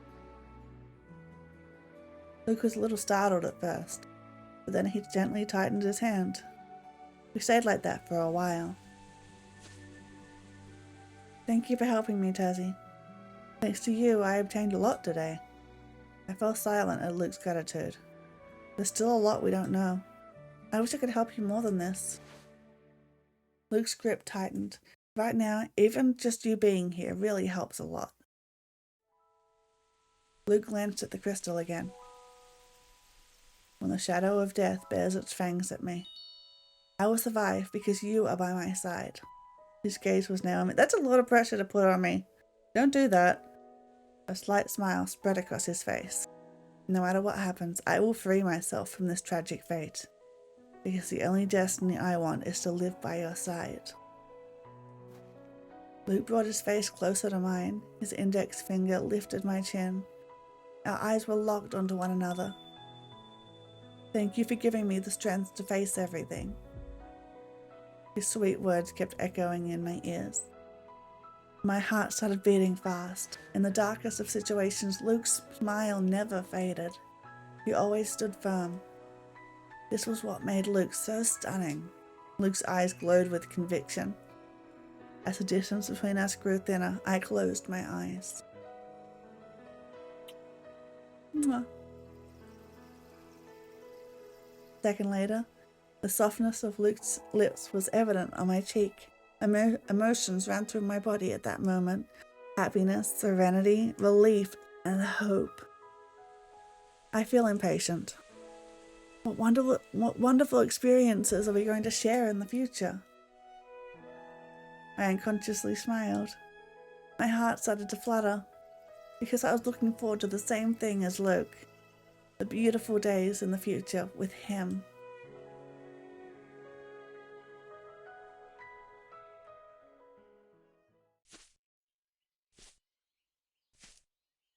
Luke was a little startled at first, but then he gently tightened his hand. We stayed like that for a while. Thank you for helping me, Tazzy. Thanks to you, I obtained a lot today. I fell silent at Luke's gratitude. There's still a lot we don't know. I wish I could help you more than this. Luke's grip tightened. Right now, even just you being here really helps a lot. Luke glanced at the crystal again. When the shadow of death bears its fangs at me, I will survive because you are by my side. His gaze was now on me. That's a lot of pressure to put on me. Don't do that. A slight smile spread across his face. No matter what happens, I will free myself from this tragic fate. Because the only destiny I want is to live by your side. Luke brought his face closer to mine. His index finger lifted my chin. Our eyes were locked onto one another. Thank you for giving me the strength to face everything. His sweet words kept echoing in my ears. My heart started beating fast. In the darkest of situations, Luke's smile never faded. He always stood firm. This was what made Luke so stunning. Luke's eyes glowed with conviction. As the distance between us grew thinner, I closed my eyes. Mwah. A second later, the softness of Luke's lips was evident on my cheek. Emotions ran through my body at that moment. Happiness, serenity, relief, and hope. I feel impatient. What wonderful experiences are we going to share in the future? I unconsciously smiled. My heart started to flutter because I was looking forward to the same thing as Luke. The beautiful days in the future with him.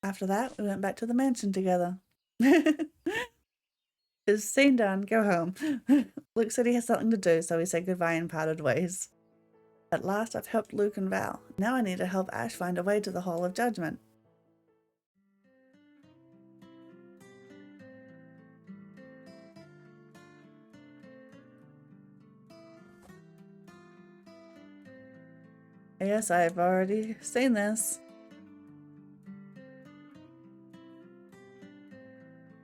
After that, we went back to the mansion together. It's scene done, go home. Luke said he has something to do, so we said goodbye and parted ways. At last, I've helped Luke and Val. Now I need to help Ash find a way to the Hall of Judgment. Yes, I've already seen this.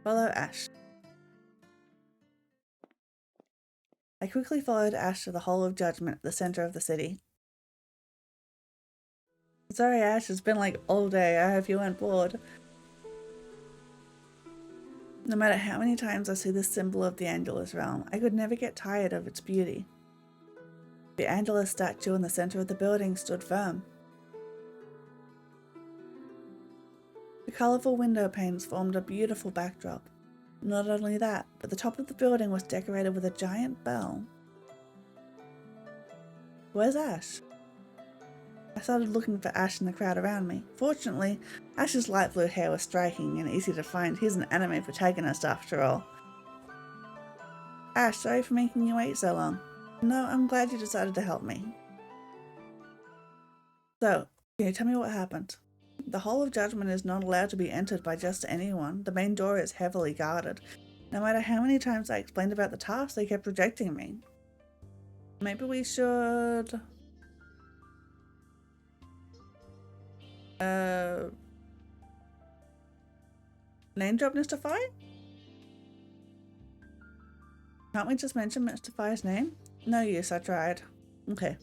Follow Ash. I quickly followed Ash to the Hall of Judgment at the center of the city. Sorry, Ash, it's been like all day. I hope you weren't bored. No matter how many times I see this symbol of the Angelus realm, I could never get tired of its beauty. The Angelus statue in the center of the building stood firm. The colorful window panes formed a beautiful backdrop. Not only that, but the top of the building was decorated with a giant bell. Where's Ash? I started looking for Ash in the crowd around me. Fortunately, Ash's light blue hair was striking and easy to find. He's an anime protagonist after all. Ash, sorry for making you wait so long. No, I'm glad you decided to help me. So, can you tell me what happened? The Hall of Judgment is not allowed to be entered by just anyone. The main door is heavily guarded. No matter how many times I explained about the task, they kept rejecting me. Maybe we should... name drop Mr. Fye? Can't we just mention Mr. Fye's name? No use, I tried. Okay.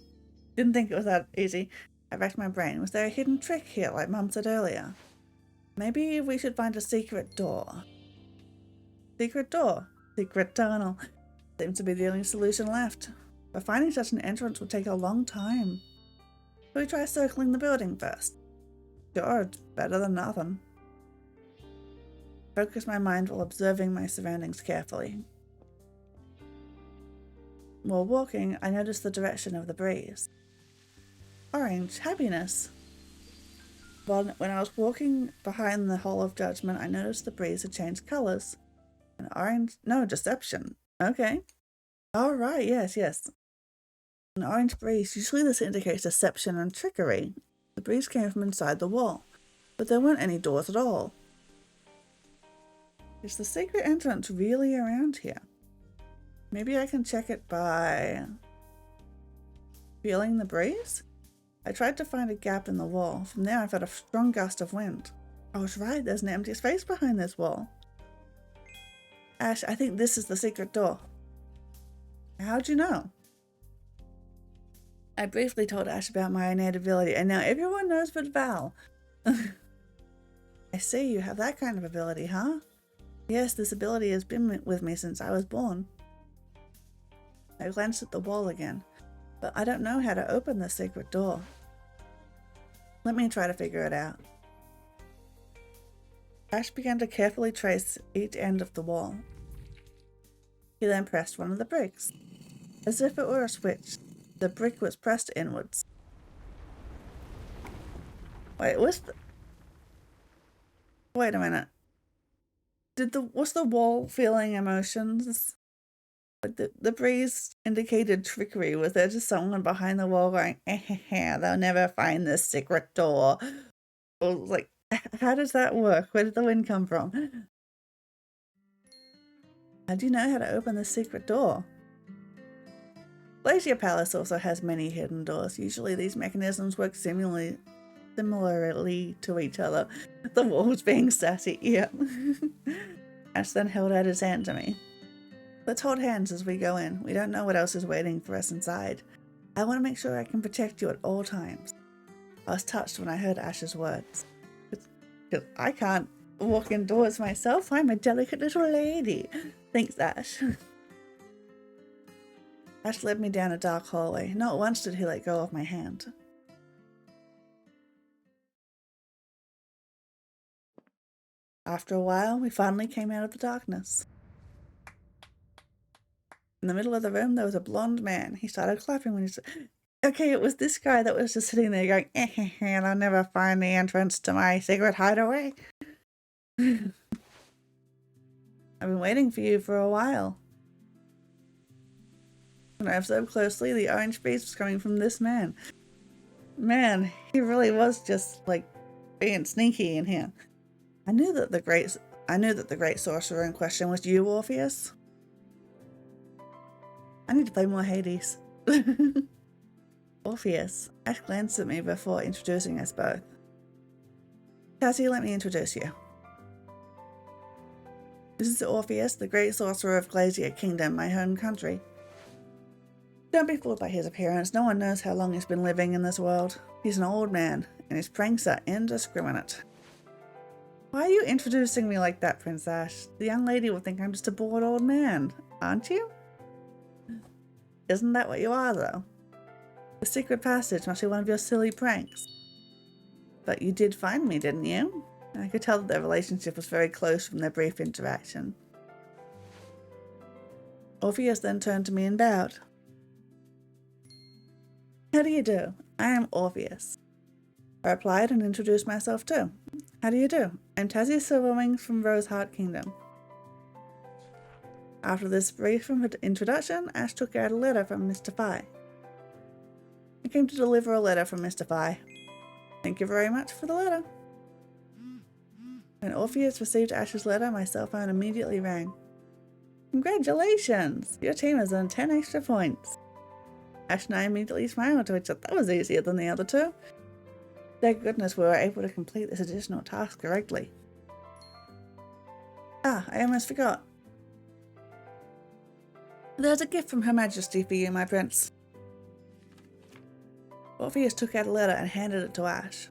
Didn't think it was that easy. I racked my brain. Was there a hidden trick here, like Mum said earlier? Maybe we should find a secret door. Secret door? Secret tunnel. Seems to be the only solution left. But finding such an entrance would take a long time. Should we try circling the building first? Sure, it's better than nothing. Focus my mind while observing my surroundings carefully. While walking, I noticed the direction of the breeze. Orange, happiness. But when I was walking behind the Hall of Judgment, I noticed the breeze had changed colors. An orange, no, deception. Okay. All right, yes. An orange breeze. Usually this indicates deception and trickery. The breeze came from inside the wall, but there weren't any doors at all. Is the secret entrance really around here? Maybe I can check it by feeling the breeze? I tried to find a gap in the wall. From there I felt a strong gust of wind. I was right, there's an empty space behind this wall. Ash, I think this is the secret door. How'd you know? I briefly told Ash about my innate ability, and now everyone knows but Val. I see, you have that kind of ability, huh? Yes, this ability has been with me since I was born. I glanced at the wall again, but I don't know how to open the secret door. Let me try to figure it out. Ash began to carefully trace each end of the wall. He then pressed one of the bricks. As if it were a switch, the brick was pressed inwards. Wait, wait a minute. Was the wall feeling emotions? Like the breeze indicated trickery. Was there just someone behind the wall going, they'll never find this secret door? Or like, how does that work? Where did the wind come from? How do you know how to open the secret door? Celestia Palace also has many hidden doors. Usually these mechanisms work similarly to each other. The walls being sassy, yeah. Ash then held out his hand to me. Let's hold hands as we go in. We don't know what else is waiting for us inside. I want to make sure I can protect you at all times. I was touched when I heard Ash's words. Because I can't walk indoors myself. I'm a delicate little lady. Thanks, Ash. Ash led me down a dark hallway. Not once did he let go of my hand. After a while, we finally came out of the darkness. In the middle of the room, there was a blonde man. He started clapping when he said, okay, it was this guy that was just sitting there going, and I'll never find the entrance to my secret hideaway. I've been waiting for you for a while. When I observed closely, the orange breeze was coming from this man. Man, he really was just like being sneaky in here. I knew that the great sorcerer in question was you, Orpheus. I need to play more Hades. Orpheus. Ash glanced at me before introducing us both. Cassie, let me introduce you. This is Orpheus, the great sorcerer of Celestia Kingdom, my home country. Don't be fooled by his appearance. No one knows how long he's been living in this world. He's an old man, and his pranks are indiscriminate. Why are you introducing me like that, Prince Ash? The young lady will think I'm just a bored old man, aren't you? Isn't that what you are, though? The secret passage must be one of your silly pranks. But you did find me, didn't you? I could tell that their relationship was very close from their brief interaction. Orpheus then turned to me and bowed. How do you do? I am Orpheus. I replied and introduced myself too. How do you do? I'm Tassie Silverwings from Roseheart Kingdom. After this brief introduction, Ash took out a letter from Mr. Phi. I came to deliver a letter from Mr. Phi. Thank you very much for the letter. When Orpheus received Ash's letter, my cell phone immediately rang. Congratulations! Your team has earned 10 extra points. Ash and I immediately smiled to each other. That was easier than the other two. Thank goodness we were able to complete this additional task correctly. Ah, I almost forgot. There's a gift from Her Majesty for you, my prince. Orpheus took out a letter and handed it to Ash.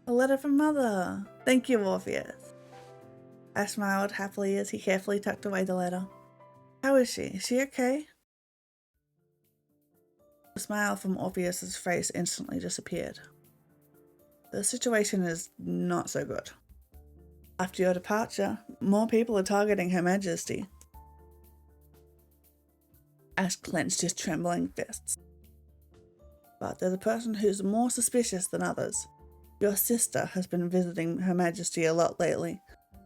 A letter from Mother. Thank you, Orpheus. Ash smiled happily as he carefully tucked away the letter. How is she? Is she okay? The smile from Orpheus's face instantly disappeared. The situation is not so good. After your departure, more people are targeting Her Majesty. Ash clenched his trembling fists. But there's a person who's more suspicious than others. Your sister has been visiting Her Majesty a lot lately.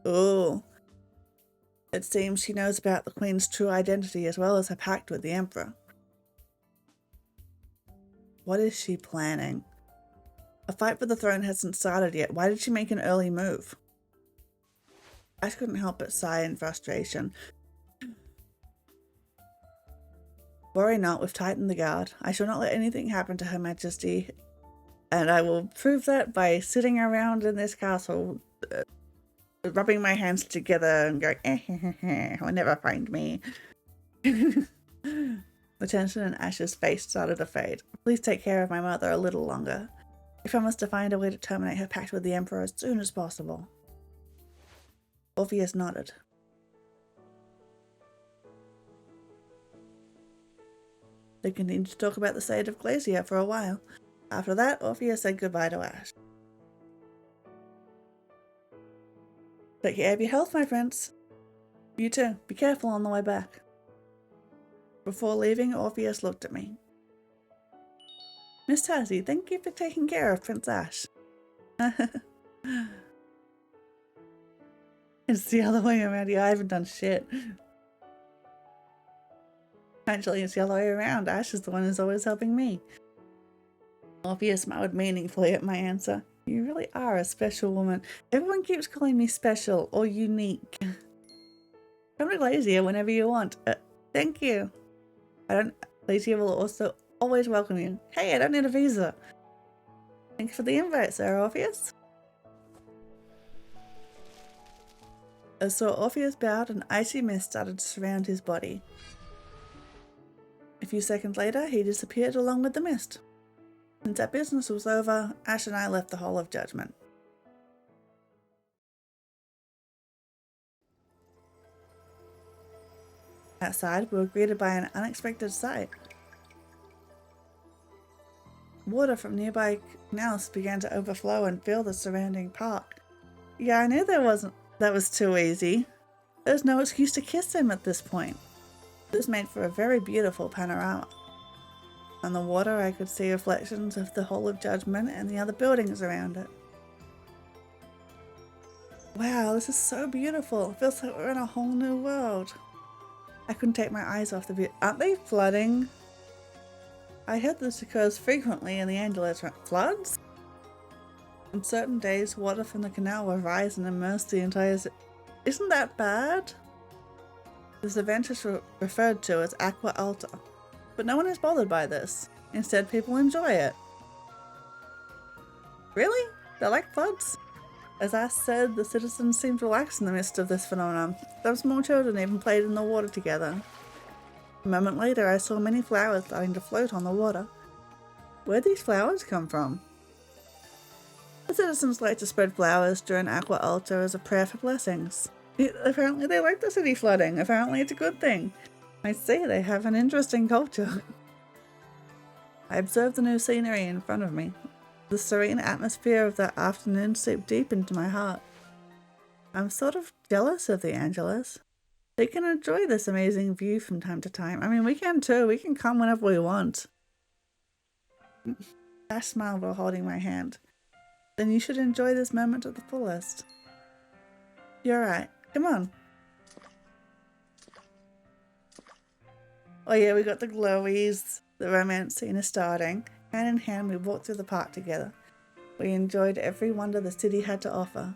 Oh. It seems she knows about the Queen's true identity as well as her pact with the Emperor. What is she planning? A fight for the throne hasn't started yet. Why did she make an early move? Ash couldn't help but sigh in frustration. Worry not, we've tightened the guard. I shall not let anything happen to Her Majesty, and I will prove that by sitting around in this castle, rubbing my hands together and going, will never find me. The tension in Ash's face started to fade. Please take care of my mother a little longer. I promise to find a way to terminate her pact with the Emperor as soon as possible. Orpheus nodded. They continued to talk about the state of Celestia for a while. After that, Orpheus said goodbye to Ash. Take care of your health, my friends. You too. Be careful on the way back. Before leaving, Orpheus looked at me. Miss Tazzy, thank you for taking care of Prince Ash. It's the other way around. Yeah, I haven't done shit. Actually, it's the other way around. Ash is the one who's always helping me. Orpheus smiled meaningfully at my answer. You really are a special woman. Everyone keeps calling me special or unique. Come to Celestia whenever you want. Thank you. Celestia will also always welcome you. Hey, I don't need a visa. Thanks for the invite, Sir Orpheus. As Sir Orpheus bowed, an icy mist started to surround his body. A few seconds later, he disappeared along with the mist. Since that business was over, Ash and I left the Hall of Judgment. Outside, we were greeted by an unexpected sight. Water from nearby canals began to overflow and fill the surrounding park. Yeah, I knew that was too easy. There's no excuse to kiss him at this point. This made for a very beautiful panorama. On the water, I could see reflections of the Hall of Judgment and the other buildings around it. Wow, this is so beautiful. It feels like we're in a whole new world. I couldn't take my eyes off the view. Aren't they flooding? I heard this occurs frequently in the Angeles. Floods? On certain days, water from the canal will rise and immerse the entire city. Isn't that bad? This event is referred to as Aqua Alta, but no one is bothered by this. Instead, people enjoy it. Really? They like floods? As I said, the citizens seemed relaxed in the midst of this phenomenon. Some small children even played in the water together. A moment later, I saw many flowers starting to float on the water. Where'd these flowers come from? The citizens like to spread flowers during Aqua Alta as a prayer for blessings. Apparently they like the city flooding. Apparently it's a good thing. I see they have an interesting culture. I observed the new scenery in front of me. The serene atmosphere of that afternoon seeped deep into my heart. I'm sort of jealous of the Angeles. They can enjoy this amazing view from time to time. I mean, we can too. We can come whenever we want. Ash smiled while holding my hand. Then you should enjoy this moment to the fullest. You're right. Come on. Oh yeah, we got the glowies. The romance scene is starting. Hand in hand, we walked through the park together. We enjoyed every wonder the city had to offer.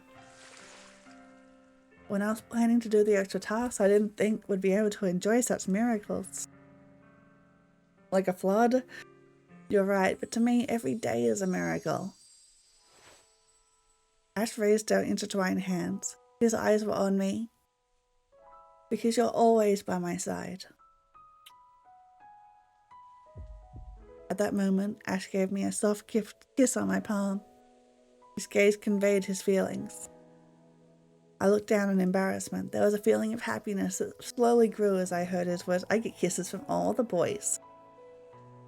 When I was planning to do the extra tasks, I didn't think we'd be able to enjoy such miracles. Like a flood? You're right, but to me, every day is a miracle. Ash raised our intertwined hands. His eyes were on me. Because you're always by my side. At that moment, Ash gave me a soft kiss on my palm. His gaze conveyed his feelings. I looked down in embarrassment. There was a feeling of happiness that slowly grew as I heard his words. I get kisses from all the boys.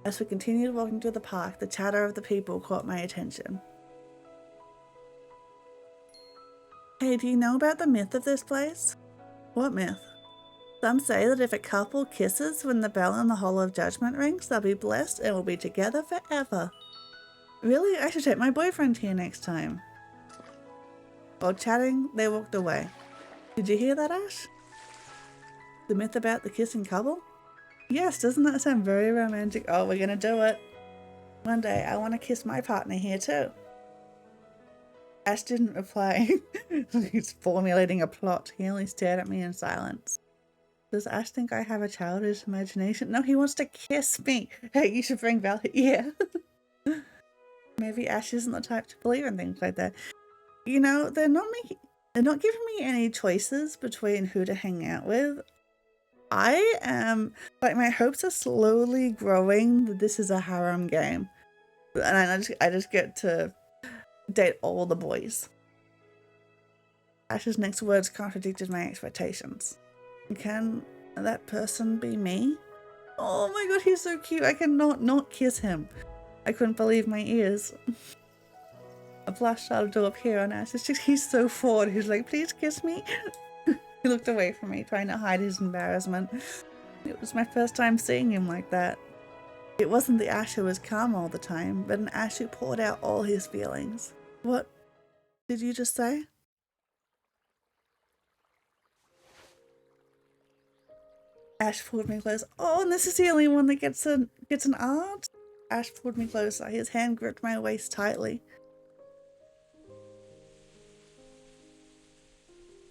As we continued walking through the park, the chatter of the people caught my attention. Hey, do you know about the myth of this place? What myth? Some say that if a couple kisses when the bell in the Hall of Judgment rings, they'll be blessed and will be together forever. Really? I should take my boyfriend here next time. While chatting, they walked away. Did you hear that, Ash? The myth about the kissing couple? Yes, doesn't that sound very romantic? Oh, we're gonna do it. One day I want to kiss my partner here too. Ash didn't reply. He's formulating a plot. He only stared at me in silence. Does Ash think I have a childish imagination? No, he wants to kiss me. Hey, you should bring Val. Yeah. Maybe Ash isn't the type to believe in things like that. You know, they're not giving me any choices between who to hang out with. I am, like, my hopes are slowly growing that this is a harem game. And I just get to date all the boys. Ash's next words contradicted my expectations. Can that person be me? Oh my god, he's so cute. I cannot not kiss him. I couldn't believe my ears. A blush started to appear on Ash. He's so forward. He's like, please kiss me. He looked away from me, trying to hide his embarrassment. It was my first time seeing him like that. It wasn't the Ash who was calm all the time, but an Ash who poured out all his feelings. What did you just say? Ash pulled me close. Oh, and this is the only one that gets an art? Ash pulled me closer. His hand gripped my waist tightly.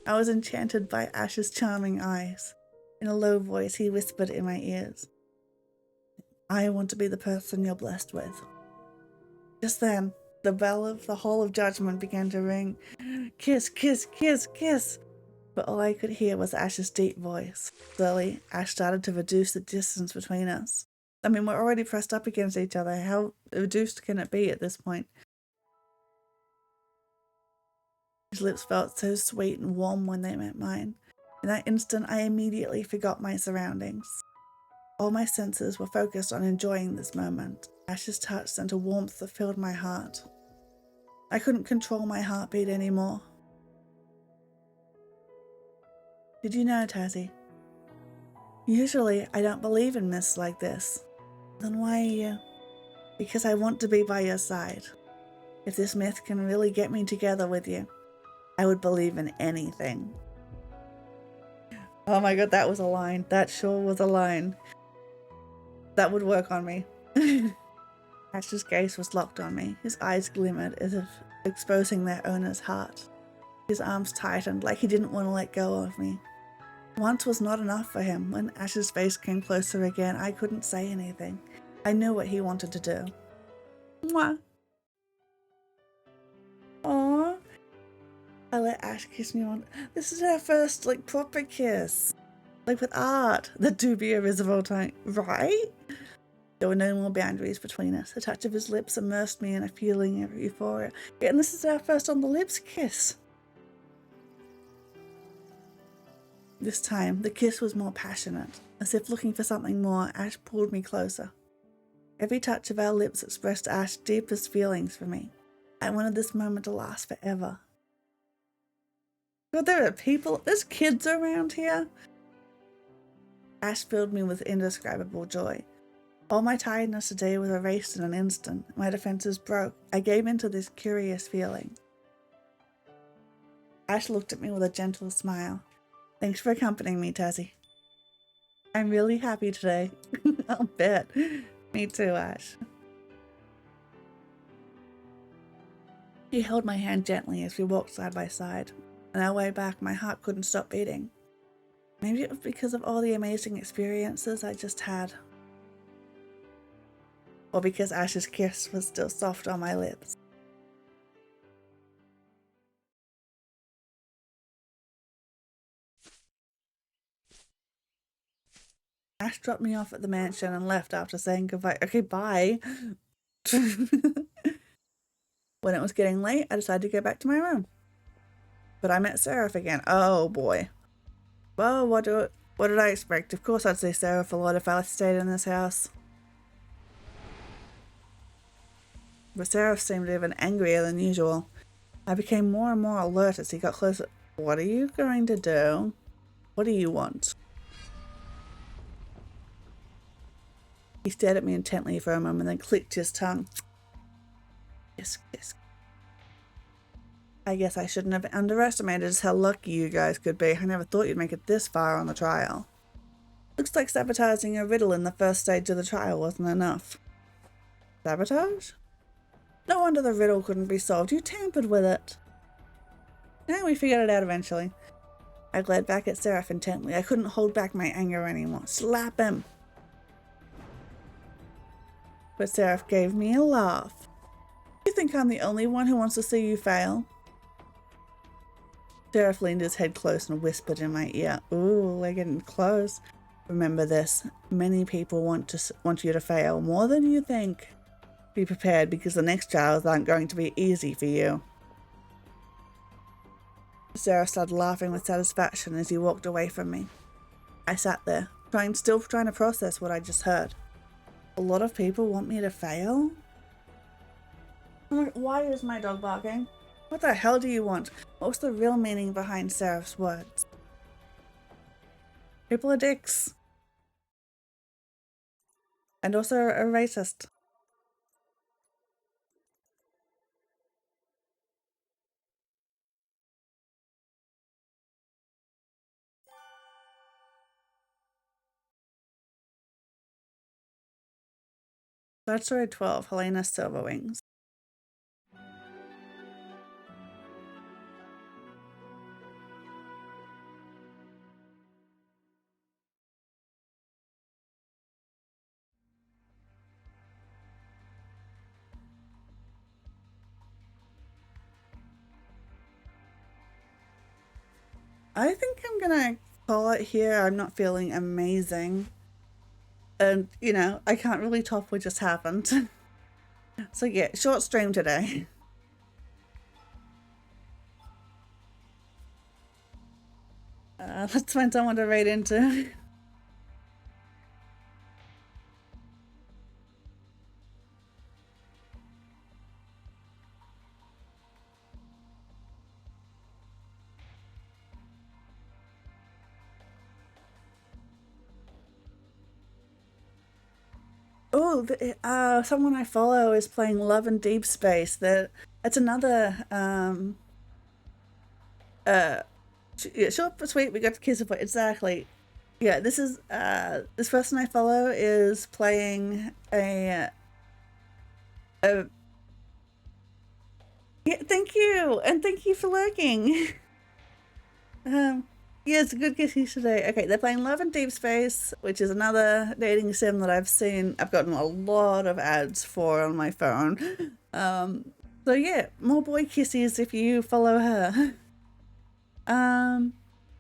I was enchanted by Ash's charming eyes. In a low voice, he whispered in my ears, I want to be the person you're blessed with. Just then, the bell of the Hall of Judgment began to ring. Kiss, kiss, kiss, kiss. But all I could hear was Ash's deep voice. Slowly, Ash started to reduce the distance between us. I mean, we're already pressed up against each other. How reduced can it be at this point? His lips felt so sweet and warm when they met mine. In that instant, I immediately forgot my surroundings. All my senses were focused on enjoying this moment. Ash's touch sent a warmth that filled my heart. I couldn't control my heartbeat anymore. Did you know, Tazzy? Usually, I don't believe in myths like this. Then why are you? Because I want to be by your side. If this myth can really get me together with you, I would believe in anything. Oh my god, that was a line. That sure was a line. That would work on me. Ash's gaze was locked on me. His eyes glimmered as if exposing their owner's heart. His arms tightened like he didn't want to let go of me. Once was not enough for him. When Ash's face came closer again, I couldn't say anything. I knew what he wanted to do. Mwah. Aww. I let Ash kiss me on. This is our first, proper kiss. With art. The dubia is of all time. Right? There were no more boundaries between us. The touch of his lips immersed me in a feeling of euphoria. And this is our first on the lips kiss. This time, the kiss was more passionate. As if looking for something more, Ash pulled me closer. Every touch of our lips expressed Ash's deepest feelings for me. I wanted this moment to last forever. God, there's kids around here. Ash filled me with indescribable joy. All my tiredness today was erased in an instant. My defenses broke. I gave in to this curious feeling. Ash looked at me with a gentle smile. Thanks for accompanying me, Tazzy. I'm really happy today. I'll bet. Me too, Ash. He held my hand gently as we walked side by side. On our way back, my heart couldn't stop beating. Maybe it was because of all the amazing experiences I just had. Or because Ash's kiss was still soft on my lips. Ash dropped me off at the mansion and left after saying goodbye. Okay, bye. When it was getting late, I decided to go back to my room. But I met Seraph again. Oh boy. Well, what did I expect? Of course I'd say Seraph a lot if I stayed in this house. But Seraph seemed even angrier than usual. I became more and more alert as he got closer. What are you going to do? What do you want? He stared at me intently for a moment, then clicked his tongue. Kiss, kiss. I guess I shouldn't have underestimated just how lucky you guys could be. I never thought you'd make it this far on the trial. Looks like sabotaging a riddle in the first stage of the trial wasn't enough. Sabotage? No wonder the riddle couldn't be solved. You tampered with it. No, we figured it out eventually. I glared back at Seraph intently. I couldn't hold back my anger anymore. Slap him! But Seraph gave me a laugh. You think I'm the only one who wants to see you fail? Seraph leaned his head close and whispered in my ear. Ooh, we're getting close. Remember this. Many people want you to fail more than you think. Be prepared because the next trials aren't going to be easy for you. Seraph started laughing with satisfaction as he walked away from me. I sat there, still trying to process what I just heard. A lot of people want me to fail? Why is my dog barking? What the hell do you want? What's the real meaning behind Seraph's words? People are dicks. And also a racist. Side story 12, Helena Silverwings. I think I'm gonna call it here. I'm not feeling amazing. And, you know, I can't really top what just happened. So yeah, short stream today. Let's find someone to raid into. Oh, someone I follow is playing Love and Deep Space. It's another yeah, short but sweet. We got to kiss it, exactly. Yeah, this is this person I follow is playing a yeah, thank you, and thank you for lurking. Yeah, it's a good guess today. Okay, they're playing Love and Deep Space, which is another dating sim that I've gotten a lot of ads for on my phone. So yeah, more boy kisses if you follow her.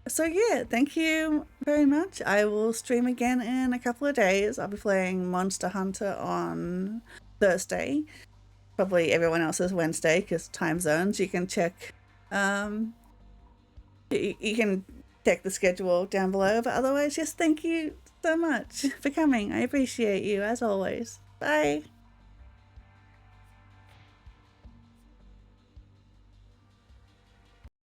So yeah, thank you very much. I will stream again in a couple of days. I'll be playing Monster Hunter on Thursday. Probably everyone else's Wednesday because time zones. You can check you can check the schedule down below, but otherwise just thank you so much for coming. I appreciate you as always. Bye.